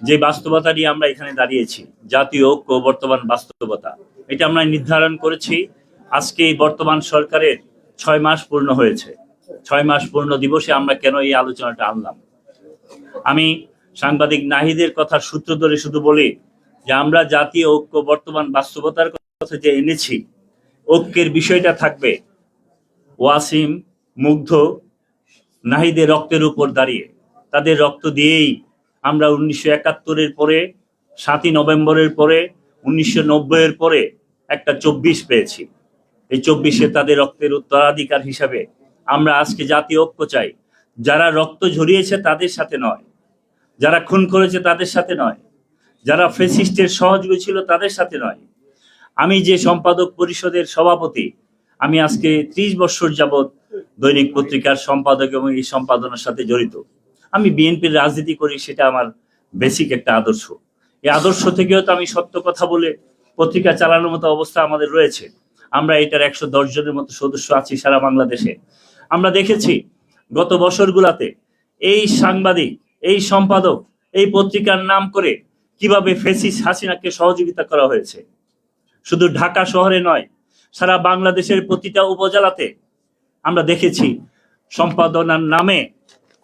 যে বাস্তবতা নিয়ে আমরা এখানে দাঁড়িয়েছি, জাতীয় ঐক্য বর্তমান বাস্তবতা, এটা আমরা নির্ধারণ করেছি। আজকে এই বর্তমান সরকারের 6 মাস পূর্ণ হয়েছে। 6 মাস পূর্ণ দিবসে আমরা কেন এই আলোচনাটা আনলাম? আমি সাংবাদিক নাহিদের কথা সূত্র ধরে শুধু বলি যে আমরা জাতীয় ঐক্য বর্তমান বাস্তবতার কথা যে এনেছি, ঐক্যের বিষয়টা থাকবে ওয়াসিম, মুগ্ধ, নাহিদের রক্তের উপর দাঁড়িয়ে। তাদের রক্ত দিয়েই আমরা 1971-এর পরে, 7ই নভেম্বরের পরে, 1990-এর পরে একটা 24 পেয়েছি। এই 24-এ তাদের রক্তের উত্তরাধিকার হিসাবে আমরা আজকে জাতীয় ঐক্য চাই। যারা রক্ত ঝরিয়েছে তাদের সাথে নয়, যারা খুন করেছে তাদের সাথে নয়, যারা ফ্যাসিস্টের সহযোগী ছিল তাদের সাথে নয়। আমি যে সম্পাদক পরিষদের সভাপতি, আমি আজকে 30 বছর যাবৎ দৈনিক পত্রিকার সম্পাদক এবং এই সম্পাদনার সাথে জড়িত। আমি বিএনপির রাজনীতি করি, সেটা আমার বেসিক একটা আদর্শ। এই আদর্শ থেকেও তো আমি সত্য কথা বলে পত্রিকা চালানোর মতো অবস্থা আমাদের রয়েছে। আমরা এটার 110 জনের মতো সদস্য আছি সারা বাংলাদেশে। আমরা দেখেছি গত বছরগুলাতে এই সাংবাদিক, এই সম্পাদক, এই পত্রিকার নাম করে কিভাবে ফ্যাসিস্ট হাসিনাকে সহযোগিতা করা হয়েছে। শুধু ঢাকা শহরে নয়, সারা বাংলাদেশের প্রতিটা উপজেলাতে আমরা দেখেছি সম্পাদনার নামে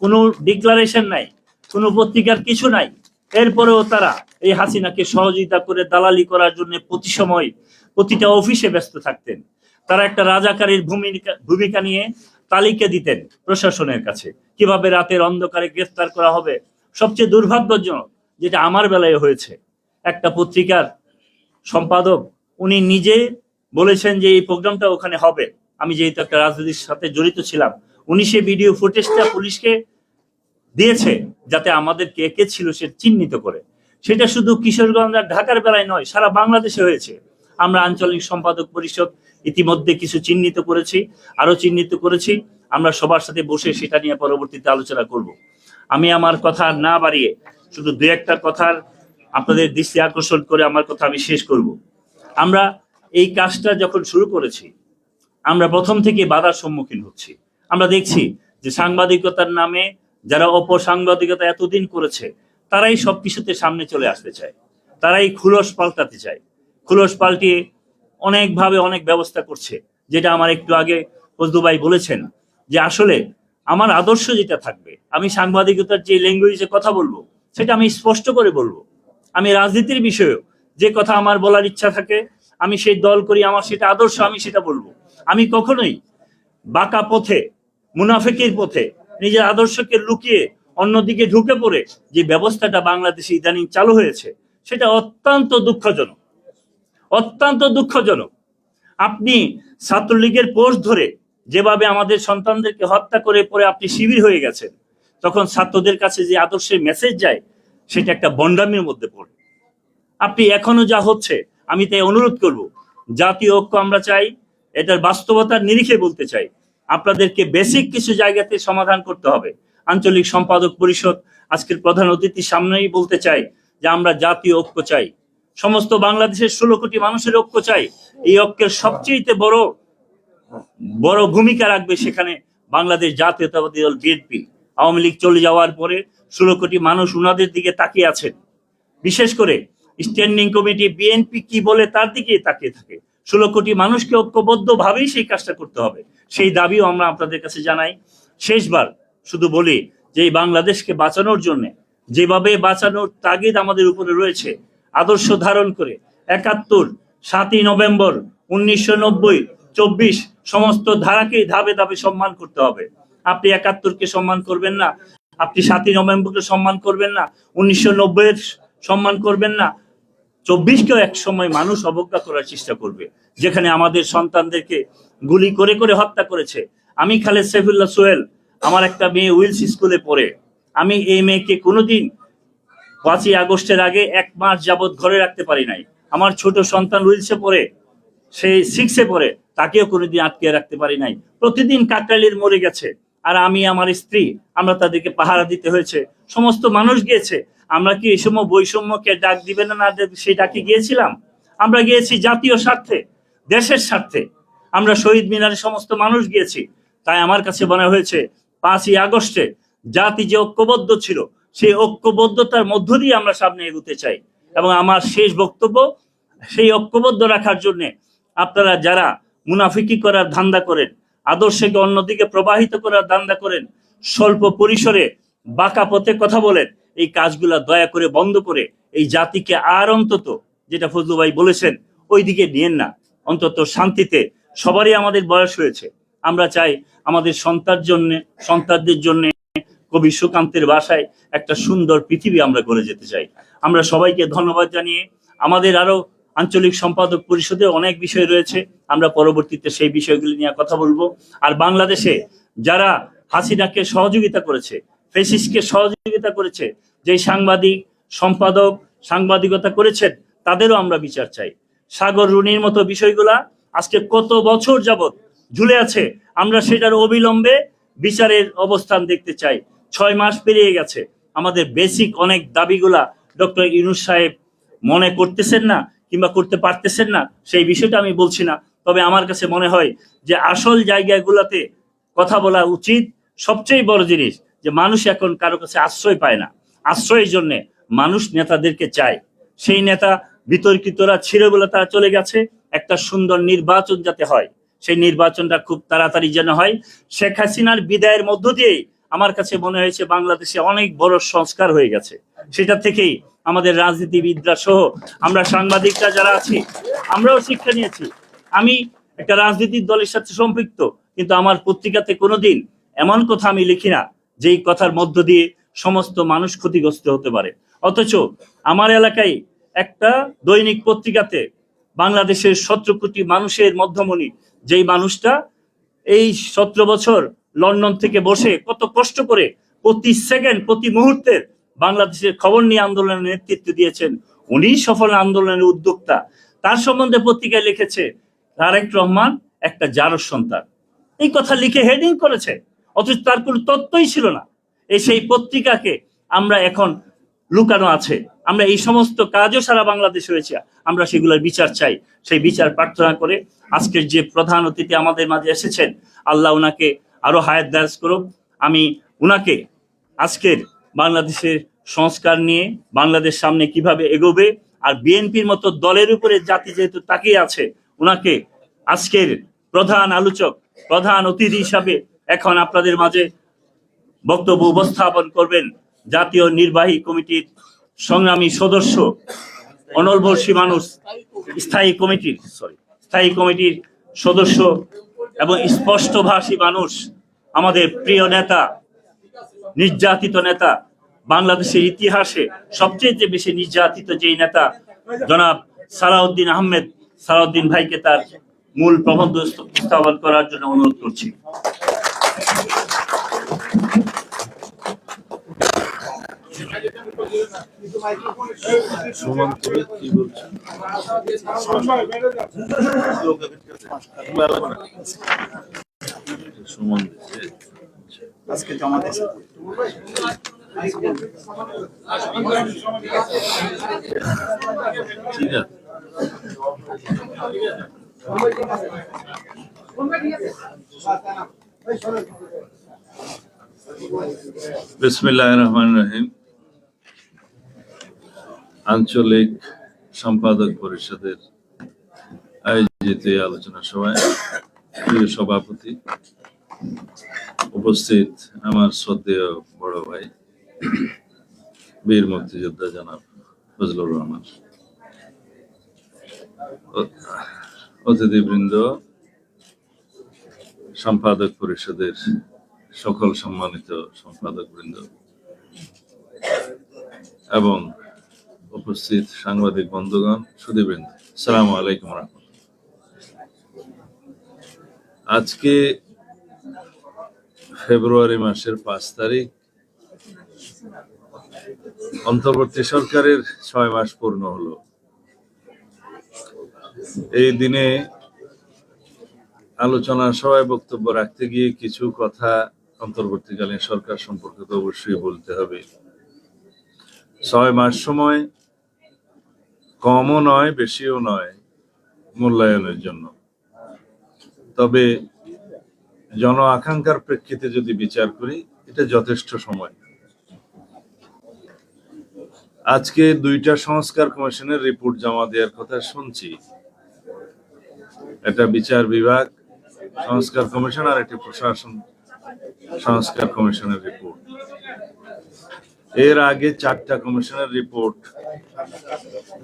কোনো ডিক্লারেশন নাই, কোনো পত্রিকার কিছু নাই, এরপরেও তারা এই হাসিনাকে সহযোগিতা করে দালালি করার জন্য প্রতি সময় প্রতিটা অফিসে ব্যস্ত থাকতেন। তারা একটা রাজাকারীর ভূমিকা নিয়ে তালিকা দিতেন প্রশাসনের কাছে, কিভাবে রাতের অন্ধকারে গ্রেফতার করা হবে। সবচেয়ে দুর্ভাগ্যজনক যেটা আমার বেলায় হয়েছে, একটা পত্রিকার সম্পাদক উনি নিজে বলেছেন যে এই প্রোগ্রামটা ওখানে হবে। আমি যেহেতু একটা রাজনীতির সাথে জড়িত ছিলাম, উনি সেই ভিডিও ফুটেজটা পুলিশকে দিয়েছে যাতে আমাদের কে কে ছিল সে চিহ্নিত করে। সেটা শুধু কিশোরগঞ্জ আর ঢাকার বেলায় নয়, সারা বাংলাদেশে হয়েছে। আমরা আঞ্চলিক সম্পাদক পরিষদ ইতিমধ্যে কিছু চিহ্নিত করেছি, আরো চিহ্নিত করেছি। আমরা সবার সাথে বসে সেটা নিয়ে পরবর্তীতে আলোচনা করব। আমি আমার কথা না বাড়িয়ে শুধু দু একটা কথার আপনাদের দৃষ্টি আকর্ষণ করে আমার কথা আমি শেষ করব। আমরা এই কাজটা যখন শুরু করেছি, আমরা প্রথম থেকে বাধার সম্মুখীন হচ্ছি। আমরা দেখছি যে সাংবাদিকতার নামে যারা অপসাংবাদিকতা এতদিন করেছে, তারাই সবকিছুতে সামনে চলে আসতে চায়, তারাই খুলস পাল্টাতে চায়। খুলস পাল্টিয়ে অনেকভাবে অনেক ব্যবস্থা করছে, যেটা আমার একটু আগে ফজলু ভাই বলেছেন যে আসলে আমার আদর্শ যেটা থাকবে, আমি সাংবাদিকতার যে ল্যাঙ্গুয়েজে কথা বলবো সেটা আমি স্পষ্ট করে বলবো। আমি রাজনীতির বিষয়েও যে কথা আমার বলার ইচ্ছা থাকে, আমি সেই দল করি, আমার সেটা আদর্শ, আমি সেটা বলবো। আমি কখনোই বাঁকা পথে, মুনাফিকের পথে নিজের আদর্শকে লুকিয়ে অন্যদিকে ঢুকে পড়ে যে ব্যবস্থাটা বাংলাদেশে ইদানিং চালু হয়েছে, সেটা অত্যন্ত দুঃখজনক, অত্যন্ত দুঃখজনক। আপনি ছাত্রলীগের পোস্ট ধরে যেভাবে আমাদের সন্তানদেরকে হত্যা করে পরে আপনি শিবির হয়ে গেছেন, তখন ছাত্রদের কাছে যে আদর্শের মেসেজ যায় সেটা একটা বন্ডামির মধ্যে পড়ে। আপনি এখনো যা হচ্ছে, আমি তাই অনুরোধ করব, জাতীয় ঐক্য আমরা চাই, এটার বাস্তবতার নিরিখে বলতে চাই। আপনাদেরকে বেসিক কিছু জায়গাতে সমাধান করতে হবে। আঞ্চলিক সম্পাদক পরিষদ আজকের প্রধান অতিথির সামনেই বলতে চাই যে আমরা জাতীয় ঐক্য চাই, সমস্ত বাংলাদেশের 16 কোটি মানুষের ঐক্য চাই। এই ঐক্যের সবচেয়ে বড় ভূমিকা রাখবে সেখানে বাংলাদেশ জাতীয়তাবাদী দল বিএনপি। আওয়ামী লীগ চলে যাওয়ার পরে 16 কোটি মানুষ উনাদের দিকে তাকিয়ে আছেন। বিশেষ করে স্ট্যান্ডিং কমিটি বিএনপি কি বলে তার দিকে তাকিয়ে থাকে। 16 কোটি মানুষকে ঐক্যবদ্ধ ভাবেই সেই কাজটা করতে হবে, সেই দাবিও আমরা আপনাদের কাছে জানাই। শেষবার শুধু বলি যে এই বাংলাদেশকে বাঁচানোর জন্য যেভাবে বাঁচানোর তাগিদ আমাদের উপরে রয়েছে, আদর্শ ধারণ করে 71, 7ই নভেম্বর, 1990, 24 সমস্ত ধারাকে ধাপে ধাপে সম্মান করতে হবে। আপনি 71-কে সম্মান করবেন না, আপনি 7ই নভেম্বরকে সম্মান করবেন না, 1990-এর সম্মান করবেন না, 24-কেও এক সময় মানুষ অবজ্ঞা করার চেষ্টা করবে, যেখানে আমাদের সন্তানদেরকে গুলি করে করে হত্যা করেছে। আমি খালেদ সাইফুল্লাহ সোহেল, আমার একটা মেয়ে উইলস স্কুলে পড়ে, আমি এই মেয়েকে কোনোদিন 5ই আগস্টের আগে 1 মাস যাবৎ ঘরে রাখতে পারি নাই। আমার ছোট সন্তান উইলসে পড়ে, সে 6-এ পড়ে, তাকেও কোনোদিন আটকে রাখতে পারি নাই। প্রতিদিন কাকরাইলের মরে গেছে, আর আমি, আমার স্ত্রী, আমরা তাদেরকে পাহারা দিতে হয়েছে। সমস্ত মানুষ গিয়েছে। আমরা কি এই সময় বৈষম্যকে ডাক দিবেন না সেই ডাকে গিয়েছিলাম? আমরা গিয়েছি জাতীয় স্বার্থে, দেশের স্বার্থে। আমরা শহীদ মিনারে সমস্ত মানুষ গিয়েছি। তাই আমার কাছে মনে হয়েছে 5ই আগস্টে জাতি যে ঐক্যবদ্ধ ছিল, সেই ঐক্যবদ্ধতার মধ্য দিয়ে আমরা সামনে এগোতে চাই। এবং আমার শেষ বক্তব্য, সেই ঐক্যবদ্ধ রাখার জন্য আপনারা যারা মুনাফিকি করার ধান্দা করেন, আদর্শকে অন্যদিকে প্রবাহিত করার ধান্দা করেন, স্বল্প পরিসরে বাঁকা পথে কথা বলেন, এই কাজগুলা দয়া করে বন্ধ করে এই জাতিকে আর অন্তত, যেটা ফজলু ভাই বলেছেন, ওই দিকে নিয়েন না। অন্তত শান্তিতে, সবারই আমাদের বয়স হয়েছে, আমরা চাই আমাদের সন্তানদের জন্য কবি সুকান্তের ভাষায় একটা সুন্দর পৃথিবী আমরা গড়ে যেতে চাই। আমরা সবাইকে ধন্যবাদ জানিয়ে আমাদের আরো আঞ্চলিক সম্পাদক পরিষদে অনেক বিষয় রয়েছে, আমরা পরবর্তীতে সেই বিষয়গুলি নিয়ে কথা বলবো। আর বাংলাদেশে যারা হাসিনাকে সহযোগিতা করেছে, ফেসিস্টকে সহযোগিতা করেছে, যে সাংবাদিক সম্পাদক সাংবাদিকতা করেছেন, তাদেরও আমরা বিচার চাই। সাগর রুনির মতো বিষয়গুলা আজকে কত বছর যাবত ঝুলে আছে, আমরা সেটার অবিলম্বে বিচারের অবস্থান দেখতে চাই। 6 মাস পেরিয়ে গেছে, আমাদের বেসিক অনেক দাবিগুলা ডক্টর ইউনূস সাহেব মনে করতেছেন না কিংবা করতে পারতেছেন না, সেই বিষয়টা আমি বলছি না। তবে আমার কাছে মনে হয় যে আসল জায়গাগুলোতে কথা বলা উচিত। সবচেয়ে বড় জিনিস যে মানুষ এখন কারো কাছে আশ্রয় পায় না, আশ্রয়ের জন্য মানুষ নেতাদেরকে চায়। সেই নেতা বিতর্কিতরা ছিল বলে তারা চলে গেছে। একটা সুন্দর নির্বাচন যাতে হয়, সেই নির্বাচনটা খুব তাড়াতাড়ি যেন হয়। শেখ হাসিনার বিদায়ের মধ্য দিয়েই আমার কাছে মনে হয়েছে বাংলাদেশে অনেক বড় সংস্কার হয়ে গেছে। সেটা থেকেই আমাদের রাজনীতিবিদরা সহ আমরা সাংবাদিকরা যারা আছি, আমরাও শিক্ষা নিয়েছি। আমি একটা রাজনৈতিক দলের সাথে সম্পৃক্ত, কিন্তু আমার পত্রিকাতে কোনোদিন এমন কথা আমি লিখি না যেই কথার মধ্য দিয়ে সমস্ত মানুষ ক্ষতিগ্রস্ত হতে পারে। অথচ আমার এলাকায় একটা দৈনিক পত্রিকাতে বাংলাদেশের 17 কোটি মানুষের মধ্যমণি, যেই মানুষটা এই 17 বছর লন্ডন থেকে বসে কত কষ্ট করে প্রতি সেকেন্ড প্রতি মুহূর্তের বাংলাদেশের খবর নিয়ে আন্দোলনের নেতৃত্ব দিয়েছেন, উনি সফল আন্দোলনের উদ্যোক্তা। তার সম্বন্ধে পত্রিকায় লিখেছে তারেক রহমান একটা জারজ সন্তান, এই কথা লিখে হেডিং করেছে, অথচ তার কোনো তথ্যই ছিল না। সেই পত্রিকাকে আমরা এখন লুকানো আছে। আমরা এই সমস্ত কাজও সারা বাংলাদেশে হয়েছে, আমরা সেগুলোর বিচার চাই। সেই বিচার প্রার্থনা করে আজকের যে প্রধান অতিথি আমাদের মাঝে এসেছেন, আল্লাহ উনাকে আরো হায়াত দারাজ করুক। আমি উনাকে আজকের বাংলাদেশের সংস্কার নিয়ে বাংলাদেশ সামনে কিভাবে এগোবে, আর বিএনপির মতো দলের উপরে জাতি যেহেতু তাকিয়ে আছে, উনাকে আজকের প্রধান আলোচক প্রধান অতিথি হিসাবে এখন আপনাদের মাঝে বক্তব্য উপস্থাপন করবেন জাতীয় নির্বাহী কমিটির সংগ্রামী সদস্য, অনলবর্ষী মানুষ, স্থায়ী কমিটির সদস্য এবং স্পষ্টভাষী মানুষ, আমাদের প্রিয় নেতা, নির্যাতিত নেতা, বাংলাদেশের ইতিহাসে সবচেয়ে বেশি নির্যাতিত যেই নেতা জনাব সালাউদ্দিন আহমেদ, সালাউদ্দিন ভাইকে তার মূল প্রবন্ধ উপস্থাপন করার জন্য অনুরোধ করছি। আজকে জমা দিয়েছে। ঠিক আছে, বিসমিল্লাহির রহমানির রহিম। আঞ্চলিক সম্পাদক পরিষদের আয়োজিত এই আলোচনা সভায় প্রিয় সভাপতি, উপস্থিত আমার শ্রদ্ধেয় বড় ভাই বীর মুক্তিযোদ্ধা জনাব ফজলুর রহমান, অতিথিবৃন্দ, সম্পাদক পরিষদের সকল সম্মানিত সম্পাদক বৃন্দ এবং উপস্থিত সাংবাদিক বন্ধুগণ, সুধীবৃন্দ, আসসালামু আলাইকুম রাহমাতুল্লাহ। আজকে ফেব্রুয়ারি মাসের 5 তারিখ, অন্তর্বর্তী সরকারের 6 মাস পূর্ণ হলো। এই দিনে আলোচনা সভায় বক্তব্য রাখতে গিয়ে কিছু কথা অন্তর্বর্তীকালীন সরকার সম্পর্কে তো অবশ্যই বলতে হবে। 6 মাস সময় কমও নয়, বেশিও নয় মূল্যায়নের জন্য। তবে জন আকাঙ্ক্ষার প্রেক্ষিতে যদি বিচার করি, এটা যথেষ্ট সময়। আজকে 2টা সংস্কার কমিশনের রিপোর্ট জমা দেওয়ার কথা শুনছি। একটা বিচার বিভাগ সংস্কার কমিশন আর একটি প্রশাসন সংস্কার কমিশনের রিপোর্ট। এর আগে 4টা কমিশনের রিপোর্ট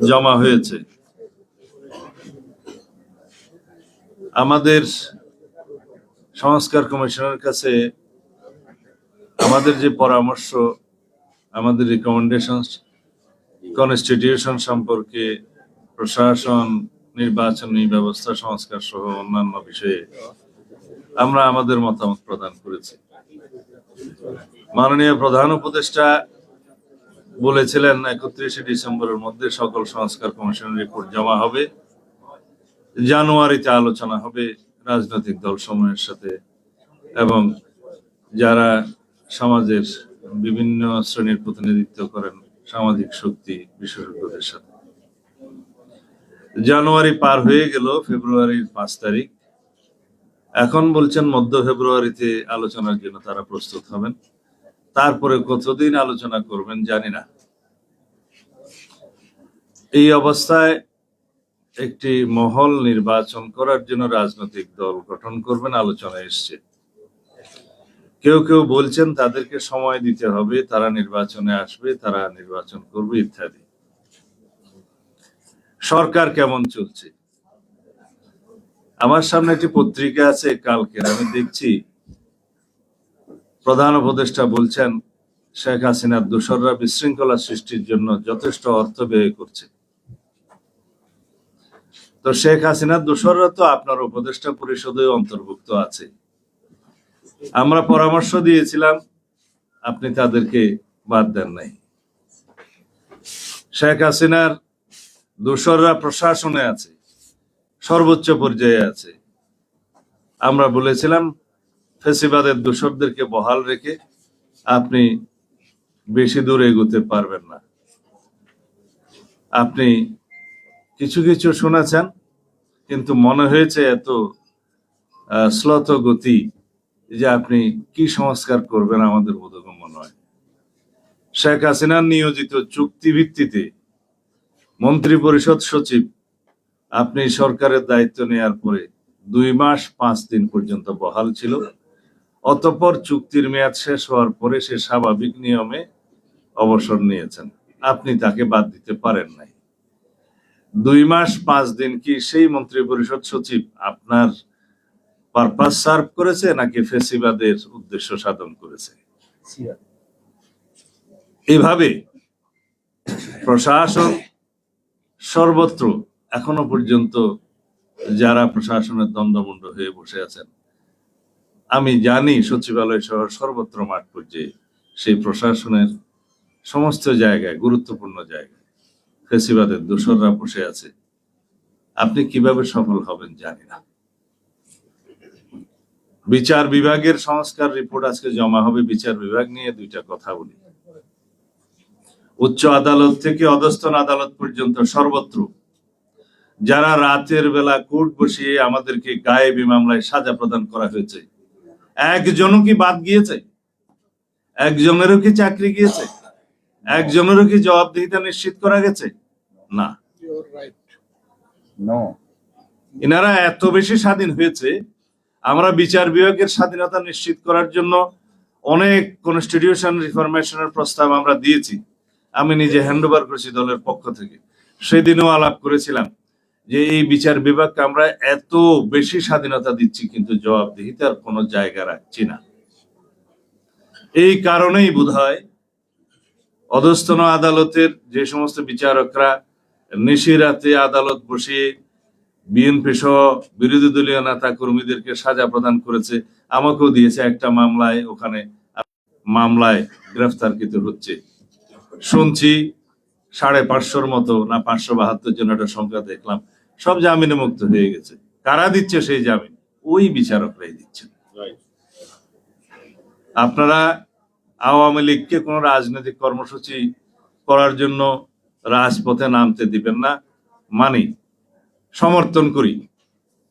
জমা হয়েছে। আমাদের সংস্কার কমিশনের কাছে আমাদের যে পরামর্শ, আমাদের রিকমেন্ডেশন কনস্টিটিউশন সম্পর্কে প্রশাসন, নির্বাচনী ব্যবস্থা সংস্কার সহ অন্যান্য বিষয়ে আমরা আমাদের মতামত প্রদান করেছি। মাননীয় প্রধান উপদেষ্টা বলেছিলেন 31শে ডিসেম্বরের মধ্যে সকল সংস্কার কমিশনের রিপোর্ট জমা হবে, জানুয়ারিতে আলোচনা হবে রাজনৈতিক দল সমূহের সাথে এবং যারা সমাজের বিভিন্ন শ্রেণীর প্রতিনিধিত্ব করেন, সামাজিক শক্তি বিশেষজ্ঞদের সাথে। জানুয়ারি পার হয়ে গেল, ফেব্রুয়ারির 5 তারিখ। এখন বলছেন মধ্য ফেব্রুয়ারিতে আলোচনার জন্য তারা প্রস্তুত হবেন। তারপরে কতদিন আলোচনা করবেন জানি না। এই অবস্থায় একটি মহল নির্বাচন করার জন্য রাজনৈতিক দল গঠন করবেন আলোচনা এসছে। কেউ কেউ বলছেন তাদেরকে সময় দিতে হবে, তারা নির্বাচনে আসবে, তারা নির্বাচন করবে ইত্যাদি। সরকার কেমন চলছে? আমার সামনে একটি পত্রিকা আছে কালকের, আমি দেখছি প্রধান উপদেষ্টা বলছেন শেখ হাসিনার দোসররা বিশৃঙ্খলা সৃষ্টির জন্য যথেষ্ট অর্থ ব্যয় করছে। তো শেখ হাসিনার দোসররা তো আপনার উপদেষ্টা পরিষদে অন্তর্ভুক্ত আছে। আমরা পরামর্শ দিয়েছিলাম, আপনি তাদেরকে বাদ দেন নাই। শেখ হাসিনার দোসররা প্রশাসনে আছে, সর্বোচ্চ পর্যায়ে আছে। আমরা বলেছিলাম ফ্যাসিবাদের দোসরদেরকে বহাল রেখে আপনি বেশি দূর এগোতে পারবেন না। আপনি কিছু কিছু শুনেছেন, কিন্তু মনে হয়েছে এত শ্লথ গতি যে আপনি কি সংস্কার করবেন আমাদের বোধগম্য নয়। শেখ হাসিনার নিয়োজিত চুক্তি ভিত্তিতে মন্ত্রী পরিষদ সচিব আপনি সরকারের দায়িত্ব নেওয়ার পরে 2 মাস 5 দিন পর্যন্ত বহাল ছিল। অতঃপর চুক্তির মেয়াদ শেষ হওয়ার পরে সে স্বাভাবিক নিয়মে অবসর নিয়েছেন। আপনি তাকে বাদ দিতে পারেন নাই। 2 মাস 5 দিন কি সেই মন্ত্রী পরিষদ সচিব আপনার পারপাস সার্ভ করেছে নাকি ফেসিবাদের উদ্দেশ্য সাধন করেছে? এইভাবে প্রশাসন সর্বত্র এখনো পর্যন্ত যারা প্রশাসনের দ্বন্দ্বমুণ্ড হয়ে বসে আছেন, আমি জানি সচিবালয় সহ সর্বত্র মাঠ পর্যায়ে সেই প্রশাসনের সমস্ত জায়গায়, গুরুত্বপূর্ণ জায়গায় ফেসিবাদের দোসররা বসে আছে। আপনি কিভাবে সফল হবেন জানি না। বিচার বিভাগের সংস্কার রিপোর্ট আজকে জমা হবে। বিচার বিভাগ নিয়ে 2টা কথা বলি। উচ্চ আদালত থেকে অধস্তন আদালত পর্যন্ত সর্বত্র যারা রাতের বেলা কোর্ট বসিয়ে আমাদেরকে গায়েবী মামলায় সাজা প্রদান করা হয়েছে, একজনও কি বাদ গিয়েছে? একজনেরও কি চাকরি গিয়েছে? একজনেরও কি জবাবদিহিতা নিশ্চিত করা গেছে? না। এনারা এত বেশি স্বাধীন হয়েছে। আমরা বিচার বিভাগের স্বাধীনতা নিশ্চিত করার জন্য অনেক কনস্টিটিউশন রিফরমেশনের প্রস্তাব আমরা দিয়েছি। আমি নিজে হ্যান্ডওভার করেছি দলের পক্ষ থেকে। সেদিনও আলাপ করেছিলাম যে এই বিচার বিভাগকে আমরা এত বেশি স্বাধীনতা দিচ্ছি কিন্তু জবাবদিহিতার কোনো জায়গা রাখছি না। এই কারণেই বোধহয় অধস্তন আদালতের যে সমস্ত বিচারকরা নিশিরাতে আদালত বসিয়ে বিএনপি সহ বিরোধী দলীয় নেতা কর্মীদেরকে সাজা প্রদান করেছে, আমাকেও দিয়েছে। একটা মামলায় ওখানে মামলায় গ্রেফতারকৃত হচ্ছে শুনছি 550 মতো না 572 জন একটা সংখ্যা দেখলাম। সব জামিনে মুক্ত হয়ে গেছে। কারা দিচ্ছে সেই জামিন? ওই বিচারকরাই দিচ্ছেন। আপনারা আওয়ামী লীগকে কোন রাজনৈতিক কর্মসূচি করার জন্য রাজপথে নামতে দিবেন না, মানি, সমর্থন করি,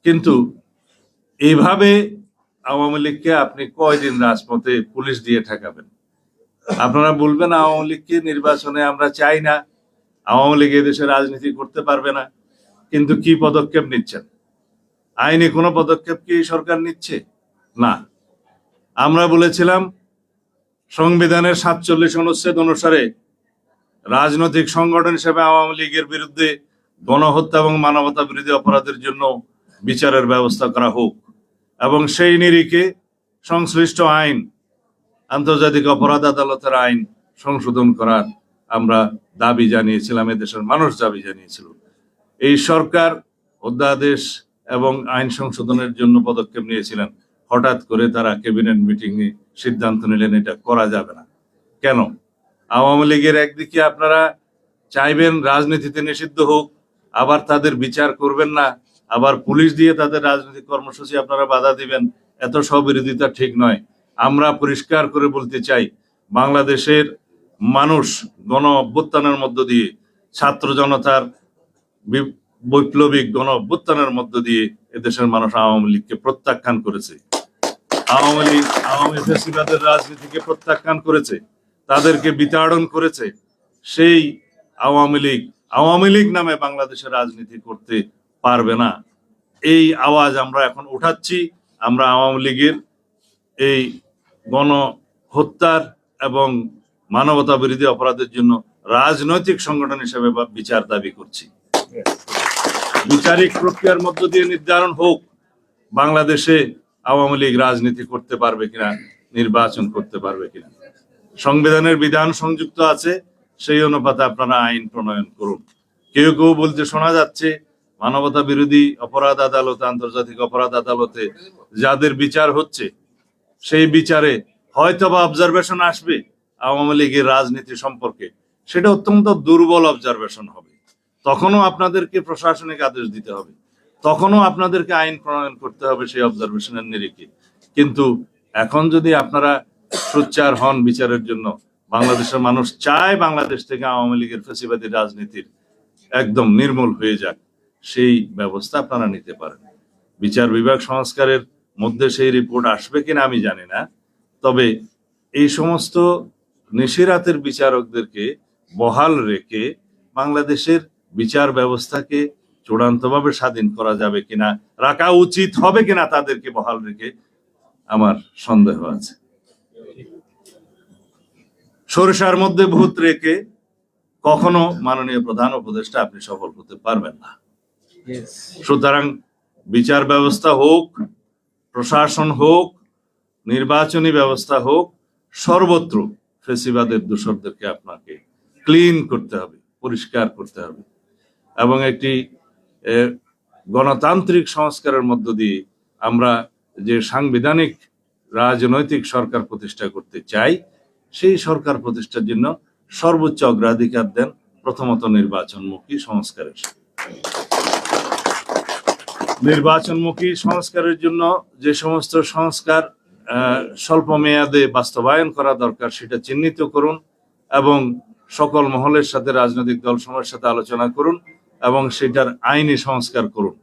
কিন্তু এইভাবে আওয়ামী লীগকে আপনি কয়দিন রাজপথে পুলিশ দিয়ে ঠেকাবেন? আপনারা বলবেন আওয়ামী লীগকে নির্বাচনে আমরা চাই না, আওয়ামী লীগ এদেশে রাজনীতি করতে পারবে না, কিন্তু কি পদক্ষেপ নিচ্ছেন? আইনি কোনো পদক্ষেপ কি সরকার নিচ্ছে? না। আমরা বলেছিলাম সংবিধানের 47 অনুচ্ছেদ অনুসারে রাজনৈতিক সংগঠন হিসেবে আওয়ামী লীগের বিরুদ্ধে গণহত্যা এবং মানবতা বিরোধী অপরাধের জন্য বিচারের ব্যবস্থা করা হোক এবং সেই নিরিখে সংশ্লিষ্ট আইন, আন্তর্জাতিক অপরাধ আদালতের আইন সংশোধন করার আমরা দাবি জানিয়েছিলাম, এদেশের মানুষ দাবি জানিয়েছিল। এই সরকার অধ্যাদেশ এবং আইন সংশোধনের জন্য পদক্ষেপ নিয়েছিলেন, হঠাৎ করে তারা ক্যাবিনেট মিটিং এ সিদ্ধান্ত নিলেন এটা করা যাবে না। কেন? আওয়ামী লীগের একদিকে আপনারা চাইবেন রাজনীতিতে নিষিদ্ধ হোক, আবার তাদের বিচার করবেন না, আবার পুলিশ দিয়ে তাদের রাজনৈতিক কর্মসূচি আপনারা বাধা দিবেন। এত স্ববিরোধিতা ঠিক নয়। আমরা পরিষ্কার করে বলতে চাই, বাংলাদেশের মানুষ গণ অভ্যুত্থানের মধ্য দিয়ে, ছাত্র জনতার বৈপ্লবিক গণ অভ্যুত্থানের মধ্য দিয়ে এদেশের মানুষ আওয়ামী লীগকে প্রত্যাখ্যান করেছে। আওয়ামী ফ্যাসিবাদের রাজনীতিকে প্রত্যাখ্যান করেছে, তাদেরকে বিতাড়ন করেছে। সেই আওয়ামী লীগ নামে বাংলাদেশের রাজনীতি করতে পারবে না। এই আওয়াজ আমরা এখন উঠাচ্ছি। আমরা আওয়ামী লীগের এই গণহত্যার এবং মানবতা বিরোধী অপরাধের জন্য রাজনৈতিক সংগঠন হিসেবে বিচার দাবি করছি। বিচারিক প্রক্রিয়ার মধ্য দিয়ে নির্ধারণ হোক বাংলাদেশে আওয়ামী লীগ রাজনীতি করতে পারবে কিনা, নির্বাচন করতে পারবে কিনা। সংবিধানের বিধান সংযুক্ত আছে, সেই অনুপাতে আপনারা আইন প্রণয়ন করুন। কেউ কেউ বলতে শোনা যাচ্ছে মানবতা বিরোধী অপরাধ আদালতে, আন্তর্জাতিক অপরাধ আদালতে যাদের বিচার হচ্ছে, সেই বিচারে হয়তো বা অবজারভেশন আসবে আওয়ামী লীগের রাজনীতি সম্পর্কে, সেটা অত্যন্ত দুর্বল অবজারভেশন হবে। তখনও আপনাদেরকে প্রশাসনিক আদেশ দিতে হবে, তখনও আপনাদেরকে আইন প্রণয়ন করতে হবে সেই অবজারভেশনের নিরিখে। কিন্তু এখন যদি আপনারা সোচ্চার হন বিচারের জন্য, বাংলাদেশের মানুষ চায় বাংলাদেশ থেকে আওয়ামী লীগের ফ্যাসিবাদী রাজনীতির একদম নির্মূল হয়ে যাক, সেই ব্যবস্থা আপনারা নিতে পারেন। বিচার বিভাগ সংস্কারের মধ্যে সেই রিপোর্ট আসবে কিনা আমি জানি না, তবে এই সমস্ত নিশিরাতের বিচারকদেরকে বহাল রেখে বাংলাদেশের বিচার ব্যবস্থাকে চূড়ান্তভাবে স্বাধীন করা যাবে কিনা, রাখা উচিত হবে কিনা তাদেরকে বহাল রেখে আমার সন্দেহ আছে। সরিষার মধ্যে ভূত রেখে কখনো মাননীয় প্রধান উপদেষ্টা আপনি সফল হতে পারবেন না। সুতরাং বিচার ব্যবস্থা হোক, প্রশাসন হোক, নির্বাচনী ব্যবস্থা হোক, সর্বত্র ফ্যাসিবাদের দোষরদেরকে আপনাকে ক্লিন করতে হবে, পরিষ্কার করতে হবে এবং একটি গণতান্ত্রিক সংস্কারের মধ্য দিয়ে আমরা যে সাংবিধানিক রাজনৈতিক সরকার প্রতিষ্ঠা করতে চাই, সেই সরকার প্রতিষ্ঠার জন্য সর্বোচ্চ অগ্রাধিকার দেন প্রথমত নির্বাচনমুখী সংস্কারের। নির্বাচনমুখী সংস্কারের জন্য যে সমস্ত সংস্কার স্বল্প মেয়াদে বাস্তবায়ন করা দরকার সেটা চিহ্নিত করুন এবং সকল মহলের সাথে, রাজনৈতিক দলসমূহের সাথে আলোচনা করুন এবং সেটার আইনি সংস্কার করুন।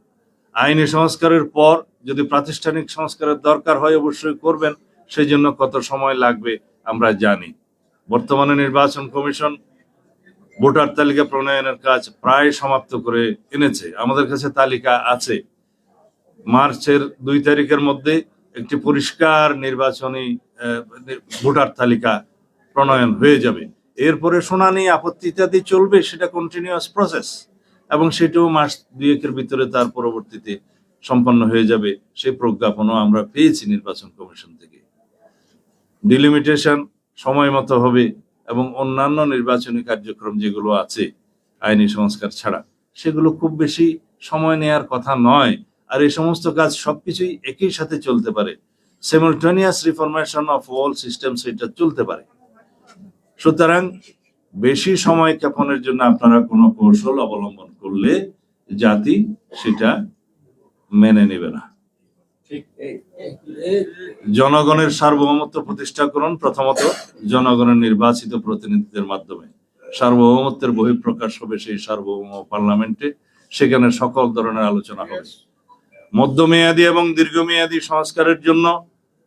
আইনি সংস্কারের পর যদি প্রাতিষ্ঠানিক সংস্কারের দরকার হয় অবশ্যই করবেন, সেই জন্য কত সময় লাগবে আমরা জানি। বর্তমানে নির্বাচন কমিশন ভোটার তালিকা প্রণয়নের কাজ প্রায় সমাপ্ত করে এনেছে। আমাদের কাছে তালিকা আছে। মার্চের 2 তারিখের মধ্যে একটি পরিষ্কার নির্বাচনী ভোটার তালিকা প্রণয়ন হয়ে যাবে। এরপরে শুনানি, আপত্তি ইত্যাদি চলবে, সেটা কন্টিনিউয়াস প্রসেস এবং সেটাও মাস 2-1 ভিতরে তার পরবর্তীতে সম্পন্ন হয়ে যাবে। সেই প্রজ্ঞাপনও আমরা পেয়েছি নির্বাচন কমিশন থেকে। ডিলিমিটেশন সময় মতো হবে এবং অন্যান্য নির্বাচনী কার্যক্রম যেগুলো আছে আইনি সংস্কার ছাড়া, সেগুলো খুব বেশি সময় নেয়ার কথা নয়। আর এই সমস্ত কাজ সবকিছুই একই সাথে চলতে পারে, সিমultaneous রিফরমেশন অফ অল সিস্টেমস এটা চলতে পারে। সুতরাং বেশি সময় ক্ষেপণের জন্য আপনারা কোনো কৌশল অবলম্বন করলে জাতি সেটা মেনে নেবে না। জনগণের সার্বভৌমত্ব প্রতিষ্ঠা করুন। প্রথমত জনগণের নির্বাচিত প্রতিনিধিদের মাধ্যমে সার্বভৌমত্বের বহিঃপ্রকাশ হবে সেই সার্বভৌম পার্লামেন্টে, সেখানে সকল ধরনের আলোচনা হবে। মধ্যমেয়াদী এবং দীর্ঘমেয়াদী সংস্কারের জন্য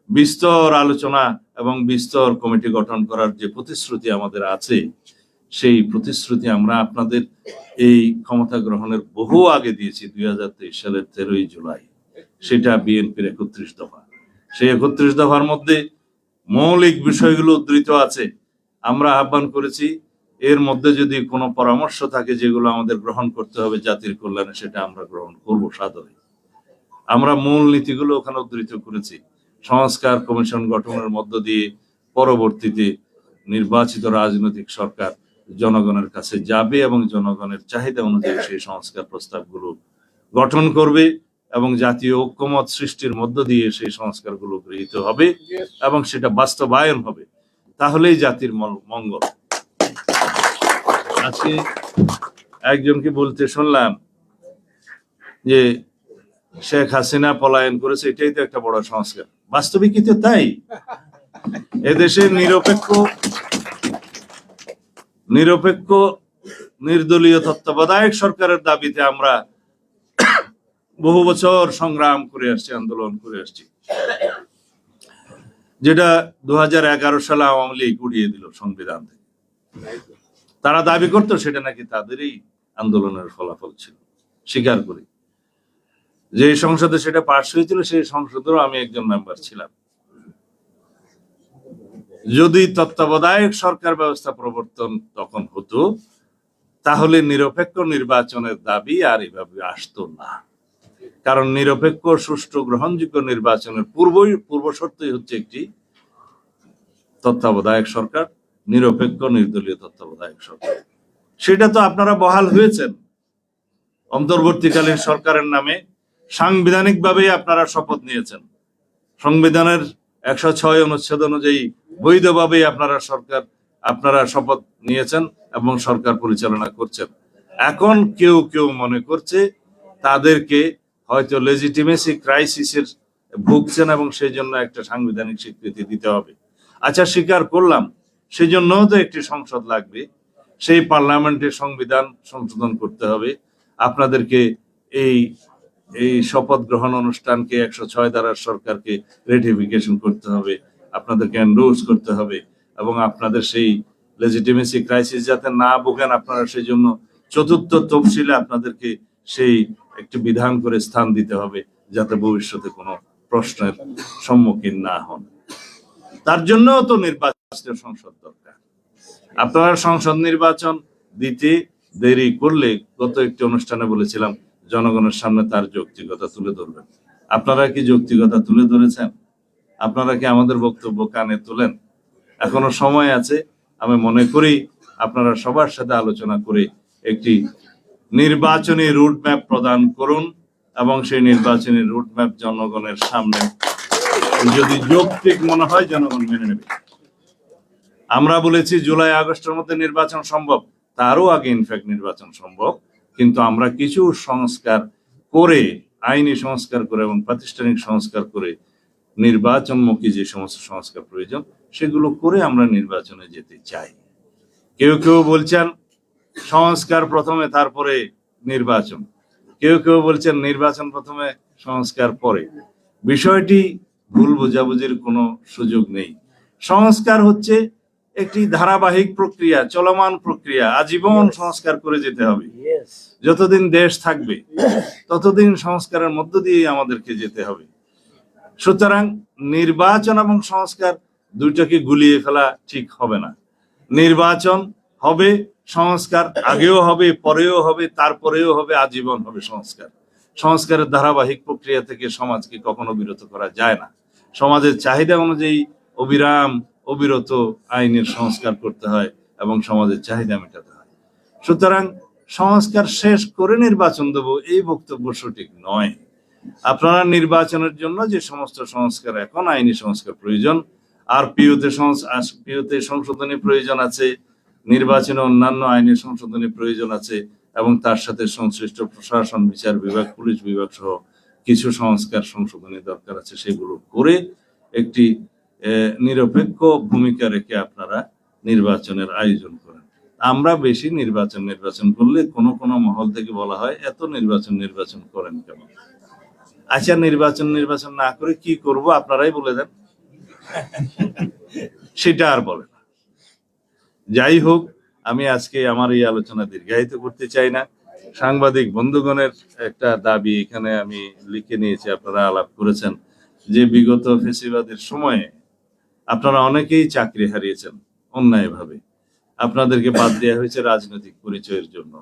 বিস্তর আলোচনা এবং বিস্তর কমিটি গঠন করার যে প্রতিশ্রুতি আমাদের আছে, সেই প্রতিশ্রুতি আমরা আপনাদের এই ক্ষমতা গ্রহণের বহু আগে দিয়েছি। 2023 সালের 13ই জুলাই সেটা বিএনপির 31 দফা। সেই 31 দফার মধ্যে মৌলিক বিষয়গুলো উদ্ধৃত আছে। আমরা আহ্বান করেছি এর মধ্যে যদি কোনো পরামর্শ থাকে যেগুলো আমাদের গ্রহণ করতে হবে জাতির কল্যাণে, সেটা আমরা গ্রহণ করব সাদরে। আমরা মূল নীতিগুলো ওখানে উদ্ধৃত করেছি। সংস্কার কমিশন গঠনের মধ্য দিয়ে পরবর্তীতে নির্বাচিত রাজনৈতিক সরকার জনগণের কাছে যাবে এবং জনগণের চাহিদা অনুযায়ী সেই সংস্কার প্রস্তাবগুলো গঠন করবে এবং জাতীয় ঐক্যমত সৃষ্টির মধ্য দিয়ে সেই সংস্কারগুলো গৃহীত হবে এবং সেটা বাস্তবায়ন হবে, তাহলেই জাতির মঙ্গল। আজকে একজনকে বলতে শুনলাম যে শেখ হাসিনা পলায়ন করেছে, এটাই তো একটা বড় সংস্কার। বাস্তবিক তো তাই। এদেশে নিরপেক্ষ নির্দলীয় তত্ত্বাবধায়ক সরকারের দাবিতে আমরা বহু বছর সংগ্রাম করে আসছি, আন্দোলন করে আসছি, যেটা 2011 সালে আওয়ামী লীগ উড়িয়ে দিল সংবিধান থেকে। তারা দাবি করতো সেটা নাকি তাদেরই আন্দোলনের ফলাফল ছিল। স্বীকার করি যে সংসদে সেটা পাশ হয়েছিল, সেই সংসদেরও আমি একজন মেম্বার ছিলাম। যদি তত্ত্বাবধায়ক সরকার ব্যবস্থা প্রবর্তন তখন হতো, তাহলে নিরপেক্ষ নির্বাচনের দাবি আর এভাবে আসতো না। কারণ নিরপেক্ষ, সুষ্ঠু, গ্রহণযোগ্য নির্বাচনের পূর্ব শর্তই হচ্ছে একটি তত্ত্বাবধায়ক সরকার, নিরপেক্ষ নির্দলীয় তত্ত্বাবধায়ক সরকার। সেটা তো আপনারা বহাল হয়েছেন। অন্তর্বর্তীকালীন সরকারের নামে সাংবিধানিকভাবে আপনারা শপথ নিয়েছেন। সংবিধানের 106 অনুচ্ছেদ অনুযায়ী বৈধভাবে আপনারা শপথ নিয়েছেন এবং সরকার পরিচালনা করছেন। এখন কেউ কেউ মনে করছে তাদেরকে হয়তো লেজিটিমেসি ক্রাইসিসের ভুগছেন এবং সেই জন্য একটা সাংবিধানিক স্বীকৃতি দিতে হবে। আচ্ছা, স্বীকার করলাম, সেই জন্যও তো একটি সংসদ লাগবে, সেই পার্লামেন্টের সংবিধান সংশোধন করতে হবে। আপনাদেরকে এই শপথ গ্রহণ অনুষ্ঠানকে 106 ধারার সরকারকে রেটিফিকেশন করতে হবে, আপনাদেরকে এন্ডোর্স করতে হবে এবং আপনাদের সেই লেজিটিমেসি ক্রাইসিস যাতে না ভোগেন, আপনারা সেই জন্য 4th তফসিলে আপনাদেরকে সেই একটি বিধান করে স্থান দিতে হবে, যাতে ভবিষ্যতে কোনো প্রশ্নের সম্মুখীন না হন। তার জন্য তো নির্বাচিত সংসদ দরকার। আপনারা সংসদ নির্বাচন দিতে দেরি করলে, গত একটি অনুষ্ঠানে বলেছিলাম, জনগণের সামনে তার যৌক্তিকতা তুলে ধরবেন। আপনারা কি যৌক্তিকতা তুলে ধরেছেন? আপনারা কি আমাদের বক্তব্য কানে তোলেন? এখনো সময় আছে। আমি মনে করি আপনারা সবার সাথে আলোচনা করে একটি নির্বাচনী রুটম্যাপ প্রদান করুন এবং সেই নির্বাচনী রুটম্যাপ জনগণের সামনে যদি যৌক্তিক মনে হয় জনগণ মেনে নেবে। আমরা বলেছি জুলাই আগস্টের মধ্যে নির্বাচন সম্ভব, তারও আগে ইনফ্যাক্ট নির্বাচন সম্ভব, কিন্তু আমরা কিছু সংস্কার করে, আইনি সংস্কার করে এবং প্রাতিষ্ঠানিক সংস্কার করে নির্বাচনমুখী যে সমস্ত সংস্কার প্রয়োজন সেগুলো করে আমরা নির্বাচনে যেতে চাই। কেউ কেউ বলছেন সংস্কার প্রথমে তারপরে নির্বাচন, কেউ কেউ বলছেন নির্বাচন প্রথমে সংস্কার পরে। বিষয়টি ভুল বোঝাবুঝির কোনো সুযোগ নেই। সংস্কার হচ্ছে একটি ধারাবাহিক প্রক্রিয়া, চলমান প্রক্রিয়া, আজীবন সংস্কার করে যেতে হবে। যতদিন দেশ থাকবে ততদিন সংস্কারের মধ্য দিয়ে আমাদেরকে যেতে হবে। সুতরাং নির্বাচন এবং সংস্কার দুইটাকে গুলিয়ে ফেলা ঠিক হবে না। নির্বাচন হবে, সংস্কার আগেও হবে, পরেও হবে, তারপরেও হবে, আজীবন হবে সংস্কার। সংস্কারের ধারাবাহিক প্রক্রিয়া থেকে সমাজকে কখনো বিরত করা যায় না। সমাজের চাহিদা অনুযায়ী অবিরত আইনের সংস্কার করতে হয় এবং সমাজের চাহিদা মেটাতে হয়। সুতরাং সংস্কার শেষ করে নির্বাচন দেব, এই বক্তব্য সঠিক নয়। আপনারা নির্বাচনের জন্য যে সমস্ত সংস্কার, এখন আইনি সংস্কার প্রয়োজন, আর পিওতে সংশোধনী প্রয়োজন আছে, নির্বাচনে অন্যান্য আইনি সংশোধনী প্রয়োজন আছে এবং তার সাথে সংশ্লিষ্ট প্রশাসন, বিচার বিভাগ, পুলিশ বিভাগ সহ কিছু সংস্কার সংশোধনী দরকার আছে। সেগুলো করে একটি নিরপেক্ষ ভূমিকা রেখে আপনারা নির্বাচনের আয়োজন করেন। আমরা বেশি নির্বাচন করলে কোনো মহল থেকে বলা হয় এত নির্বাচন করেন কেন? আচ্ছা, নির্বাচন না করে কি করব আপনারাই বলে দেন, সেটা আর বলে না। যাই হোক, আমি আজকে আমার এই আলোচনা দীর্ঘায়িত করতে চাই না। সাংবাদিক বন্ধুগণের একটা দাবি এখানে আমি লিখে নিয়েছি, আপনারা আলাপ করেছেন যে বিগত ফ্যাসিবাদের সময়ে আপনারা অনেকেই চাকরি হারিয়েছেন অন্যায়ভাবে। আপনাদেরকে বাদ দেওয়া হয়েছে রাজনৈতিক পরিচয়ের জন্য,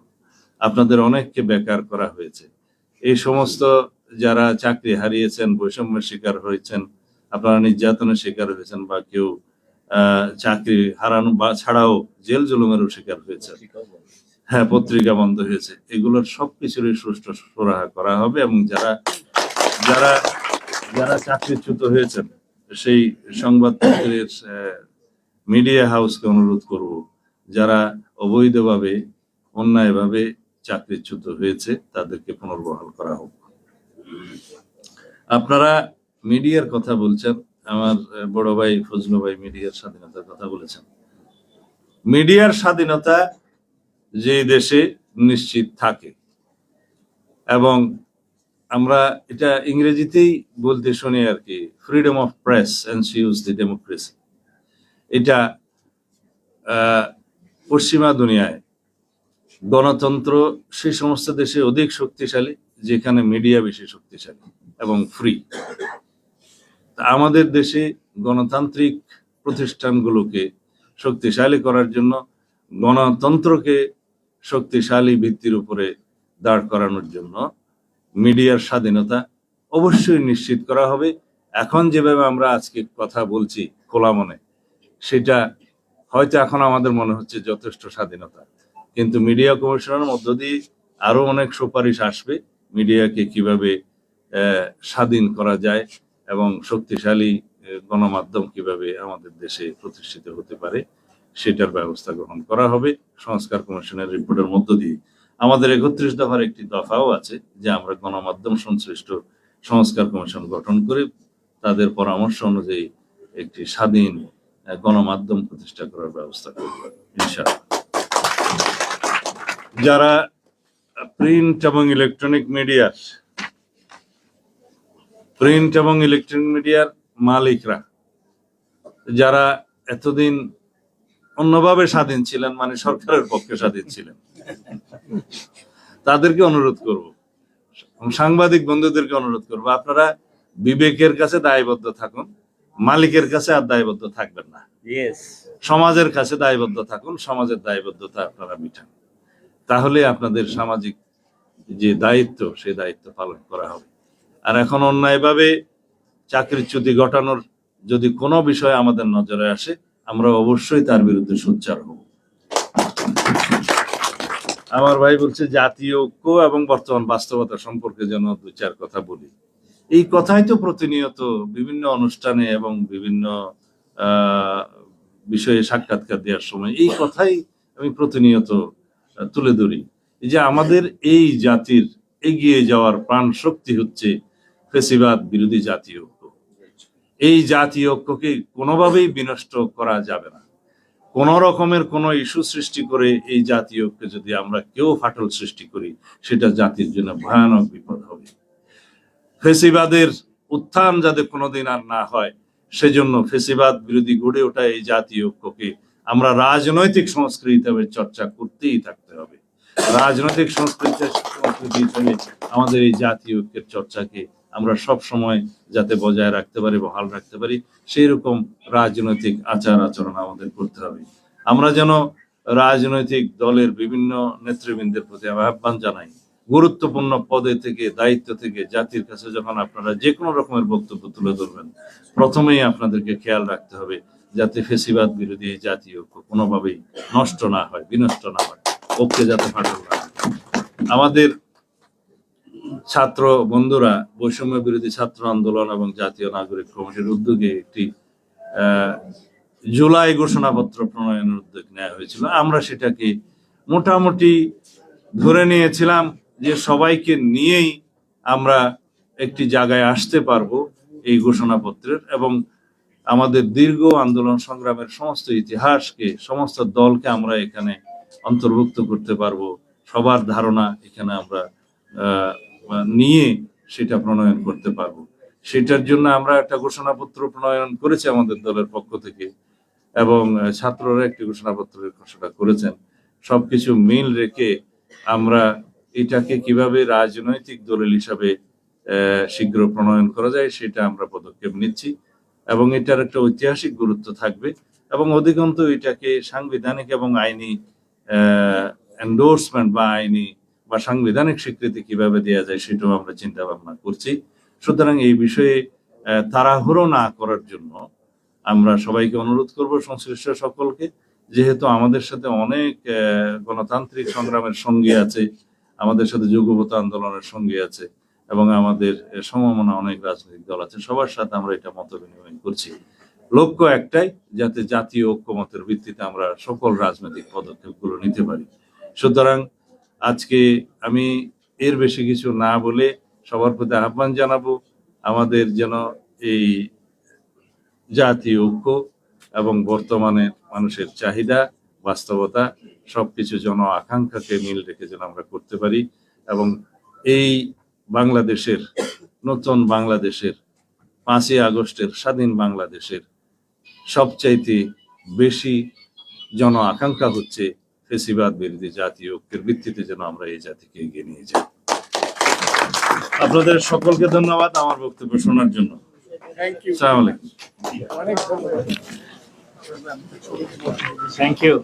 আপনাদের অনেককে বেকার করা হয়েছে। এই সমস্ত যারা চাকরি হারিয়েছেন, বৈষম্যের শিকার হয়েছেন, আপনারা নির্যাতনের শিকার হয়েছেন বা কেউ চাকরি হারানো বা ছাড়াও জেল জুলুমেরও শিকার হয়েছে, হ্যাঁ, পত্রিকা বন্ধ হয়েছে, এগুলোর সবকিছুরই সুষ্ঠু সুরাহা করা হবে। এবং যারা যারা যারা চাকরিচ্যুত হয়েছেন সেই সংবাদপত্রের মিডিয়া হাউসকে অনুরোধ করব, যারা অবৈধভাবে অন্যায়ভাবে চাকরিচ্যুত হয়েছে তাদেরকে পুনর্বহাল করা হোক। আপনারা মিডিয়ার কথা বলছেন, আমার বড় ভাই ফজলু ভাই মিডিয়ার স্বাধীনতার কথা বলেছেন। মিডিয়ার স্বাধীনতা যে দেশে নিশ্চিত থাকে, এবং আমরা এটা ইংরেজিতেই বলতে শুনি আর কি, freedom of press ensures the democracy. এটা পশ্চিমা দুনিয়ায় গণতন্ত্র সেই সমস্ত দেশে অধিক শক্তিশালী যেখানে মিডিয়া বেশি শক্তিশালী এবং ফ্রি। আমাদের দেশে গণতান্ত্রিক প্রতিষ্ঠানগুলোকে শক্তিশালী করার জন্য, গণতন্ত্রকে শক্তিশালী ভিত্তির উপরে দাঁড় করানোর জন্য মিডিয়ার স্বাধীনতা অবশ্যই নিশ্চিত করা হবে। এখন যেভাবে আমরা আজকে কথা বলছি খোলা মনে, সেটা হয়তো এখন আমাদের মনে হচ্ছে যথেষ্ট স্বাধীনতা, কিন্তু মিডিয়া কমিশনের মধ্য দিয়ে আরো অনেক সুপারিশ আসবে মিডিয়াকে কিভাবে স্বাধীন করা যায় এবং শক্তিশালী গণমাধ্যম কিভাবে আমাদের দেশে প্রতিষ্ঠিত হতে পারে সেটার ব্যবস্থা গ্রহণ করা হবে সংস্কার কমিশনের রিপোর্টের মধ্য দিয়ে। আমাদের 31 দফার একটি দফাও আছে যে আমরা গণমাধ্যম সংশ্লিষ্ট সংস্কার কমিশন গঠন করে তাদের পরামর্শ অনুযায়ী একটি স্বাধীন গণমাধ্যম প্রতিষ্ঠা করার ব্যবস্থা করব ইনশাআল্লাহ। যারা প্রিন্ট এবং ইলেকট্রনিক মিডিয়ার মালিকরা, যারা এতদিন অন্যভাবে স্বাধীন ছিলেন, মানে সরকারের পক্ষে স্বাধীন ছিলেন, তাদেরকে অনুরোধ করব, সাংবাদিক বন্ধুদেরকে অনুরোধ করব, আপনারা বিবেকের কাছে দায়বদ্ধ থাকুন, মালিকের কাছে আর দায়বদ্ধ থাকবেন না। সমাজের কাছে দায়বদ্ধ থাকুন, সমাজের দায়বদ্ধতা আপনারা মিটান, তাহলে আপনাদের সামাজিক যে দায়িত্ব সেই দায়িত্ব পালন করা হবে। আর এখন অন্যায়ভাবে চাকরিচ্যুতি ঘটানোর যদি কোনো বিষয় আমাদের নজরে আসে, আমরা অবশ্যই তার বিরুদ্ধে সোচ্চার হব। আমার ভাই বলছে জাতীয় ঐক্য এবং বর্তমান বাস্তবতা সম্পর্কে যেন 2-4 কথা বলি। এই কথাই তো প্রতিনিয়ত বিভিন্ন অনুষ্ঠানে এবং বিভিন্ন বিষয়ে সাক্ষাৎকার দেওয়ার সময় এই কথাই আমি প্রতিনিয়ত তুলে ধরি, যে আমাদের এই জাতির এগিয়ে যাওয়ার প্রাণ শক্তি হচ্ছে ফ্যাসিবাদ বিরোধী জাতীয় ঐক্য। এই জাতীয় ঐক্যকে কোনোভাবেই বিনষ্ট করা যাবে না। কোন রকমের কোন ইস্যু সৃষ্টি করে এই জাতীয় ঐক্যে যদি আমরা কেউ ফাটল সৃষ্টি করি, সেটা জাতির জন্য ভয়ানক বিপদ হবে। ফ্যাসিবাদের উত্থান যাতে কোনোদিন আর না হয়, সেজন্য ফ্যাসিবাদ বিরোধী গড়ে ওঠা এই জাতীয় ঐক্যকে আমরা রাজনৈতিক সংস্কৃতি হিসেবে চর্চা করতেই থাকতে হবে। রাজনৈতিক সংস্কৃতি হিসেবে আমাদের এই জাতীয় ঐক্যের চর্চাকে আমরা সব সময় যাতে বজায় রাখতে পারি, বহাল রাখতে পারি, সেই রকম রাজনৈতিক আচার আচরণ আমাদের করতে হবে। আমরা যেন রাজনৈতিক দলের বিভিন্ন নেতৃবৃন্দের প্রতি আহ্বান জানাই, গুরুত্বপূর্ণ পদে থেকে, দায়িত্ব থেকে জাতির কাছে যখন আপনারা যে কোনো রকমের বক্তব্য তুলে ধরবেন, প্রথমেই আপনাদেরকে খেয়াল রাখতে হবে যাতে ফ্যাসিবাদ বিরোধী জাতীয় ঐক্য কোনোভাবেই নষ্ট না হয়, বিনষ্ট না হয়, ঐক্যে যাতে ফাটল না হয়। আমাদের ছাত্র বন্ধুরা বৈষম্য বিরোধী ছাত্র আন্দোলন এবং জাতীয় নাগরিক কমিটির উদ্যোগে একটি জুলাই ঘোষণাপত্র প্রণয়নের উদ্যোগ নেওয়া হয়েছিল। আমরা সেটাকে মোটামুটি ধরে নিয়েছিলাম যে সবাইকে নিয়েই আমরা একটি জায়গায় আসতে পারবো এই ঘোষণাপত্রের, এবং আমাদের দীর্ঘ আন্দোলন সংগ্রামের সমস্ত ইতিহাসকে, সমস্ত দলকে আমরা এখানে অন্তর্ভুক্ত করতে পারবো। সবার ধারণা এখানে আমরা নিয়ে সেটা প্রণয়ন করতে পারবো। সেটার জন্য আমরা একটা ঘোষণাপত্র প্রণয়ন করেছি আমাদের দলের পক্ষ থেকে, এবং ছাত্ররা একটি ঘোষণাপত্রের ঘোষণা করেছেন। সবকিছু মিল রেখে আমরা এটাকে কিভাবে রাজনৈতিক দলিল হিসাবে শীঘ্র প্রণয়ন করা যায় সেটা আমরা পদক্ষেপ নিচ্ছি, এবং এটার একটা ঐতিহাসিক গুরুত্ব থাকবে, এবং অধিকন্তু এটাকে সাংবিধানিক এবং আইনি এন্ডোর্সমেন্ট বা আইনি বা সাংবিধানিক স্বীকৃতি কিভাবে দেওয়া যায় সেটাও আমরা চিন্তা ভাবনা করছি। সুতরাং এই বিষয়ে তাড়াহুড়ো না করার জন্য আমরা সবাইকে অনুরোধ করব, সংশ্লিষ্ট সকলকে, যেহেতু আমাদের সাথে অনেক গণতান্ত্রিক সংগ্রামের সঙ্গী আছে, আমাদের সাথে যুগপৎ আন্দোলনের সঙ্গী আছে এবং আমাদের সমমনা অনেক রাজনৈতিক দল আছে, সবার সাথে আমরা এটা মত বিনিময় করছি। লক্ষ্য একটাই, যাতে জাতীয় ঐক্যমতের ভিত্তিতে আমরা সকল রাজনৈতিক পদক্ষেপগুলো নিতে পারি। সুতরাং আজকে আমি এর বেশি কিছু না বলে সবার প্রতি আহ্বান জানাবো, আমাদের যেন এই জাতীয় ঐক্য এবং বর্তমানে মানুষের চাহিদা, বাস্তবতা সবকিছু জন আকাঙ্ক্ষাকে মিল রেখে যেন আমরা করতে পারি এবং এই বাংলাদেশের, নতুন বাংলাদেশের, 5ই আগস্টের স্বাধীন বাংলাদেশের সবচাইতে বেশি জন আকাঙ্ক্ষা হচ্ছে ফেসিবাদ বিরোধী জাতীয় ঐক্যের ভিত্তিতে যেন আমরা এই জাতিকে এগিয়ে নিয়ে যাই। আপনাদের সকলকে ধন্যবাদ আমার বক্তব্য শোনার জন্য। Thank you. আসসালামু আলাইকুম। অনেক ধন্যবাদ। Thank you.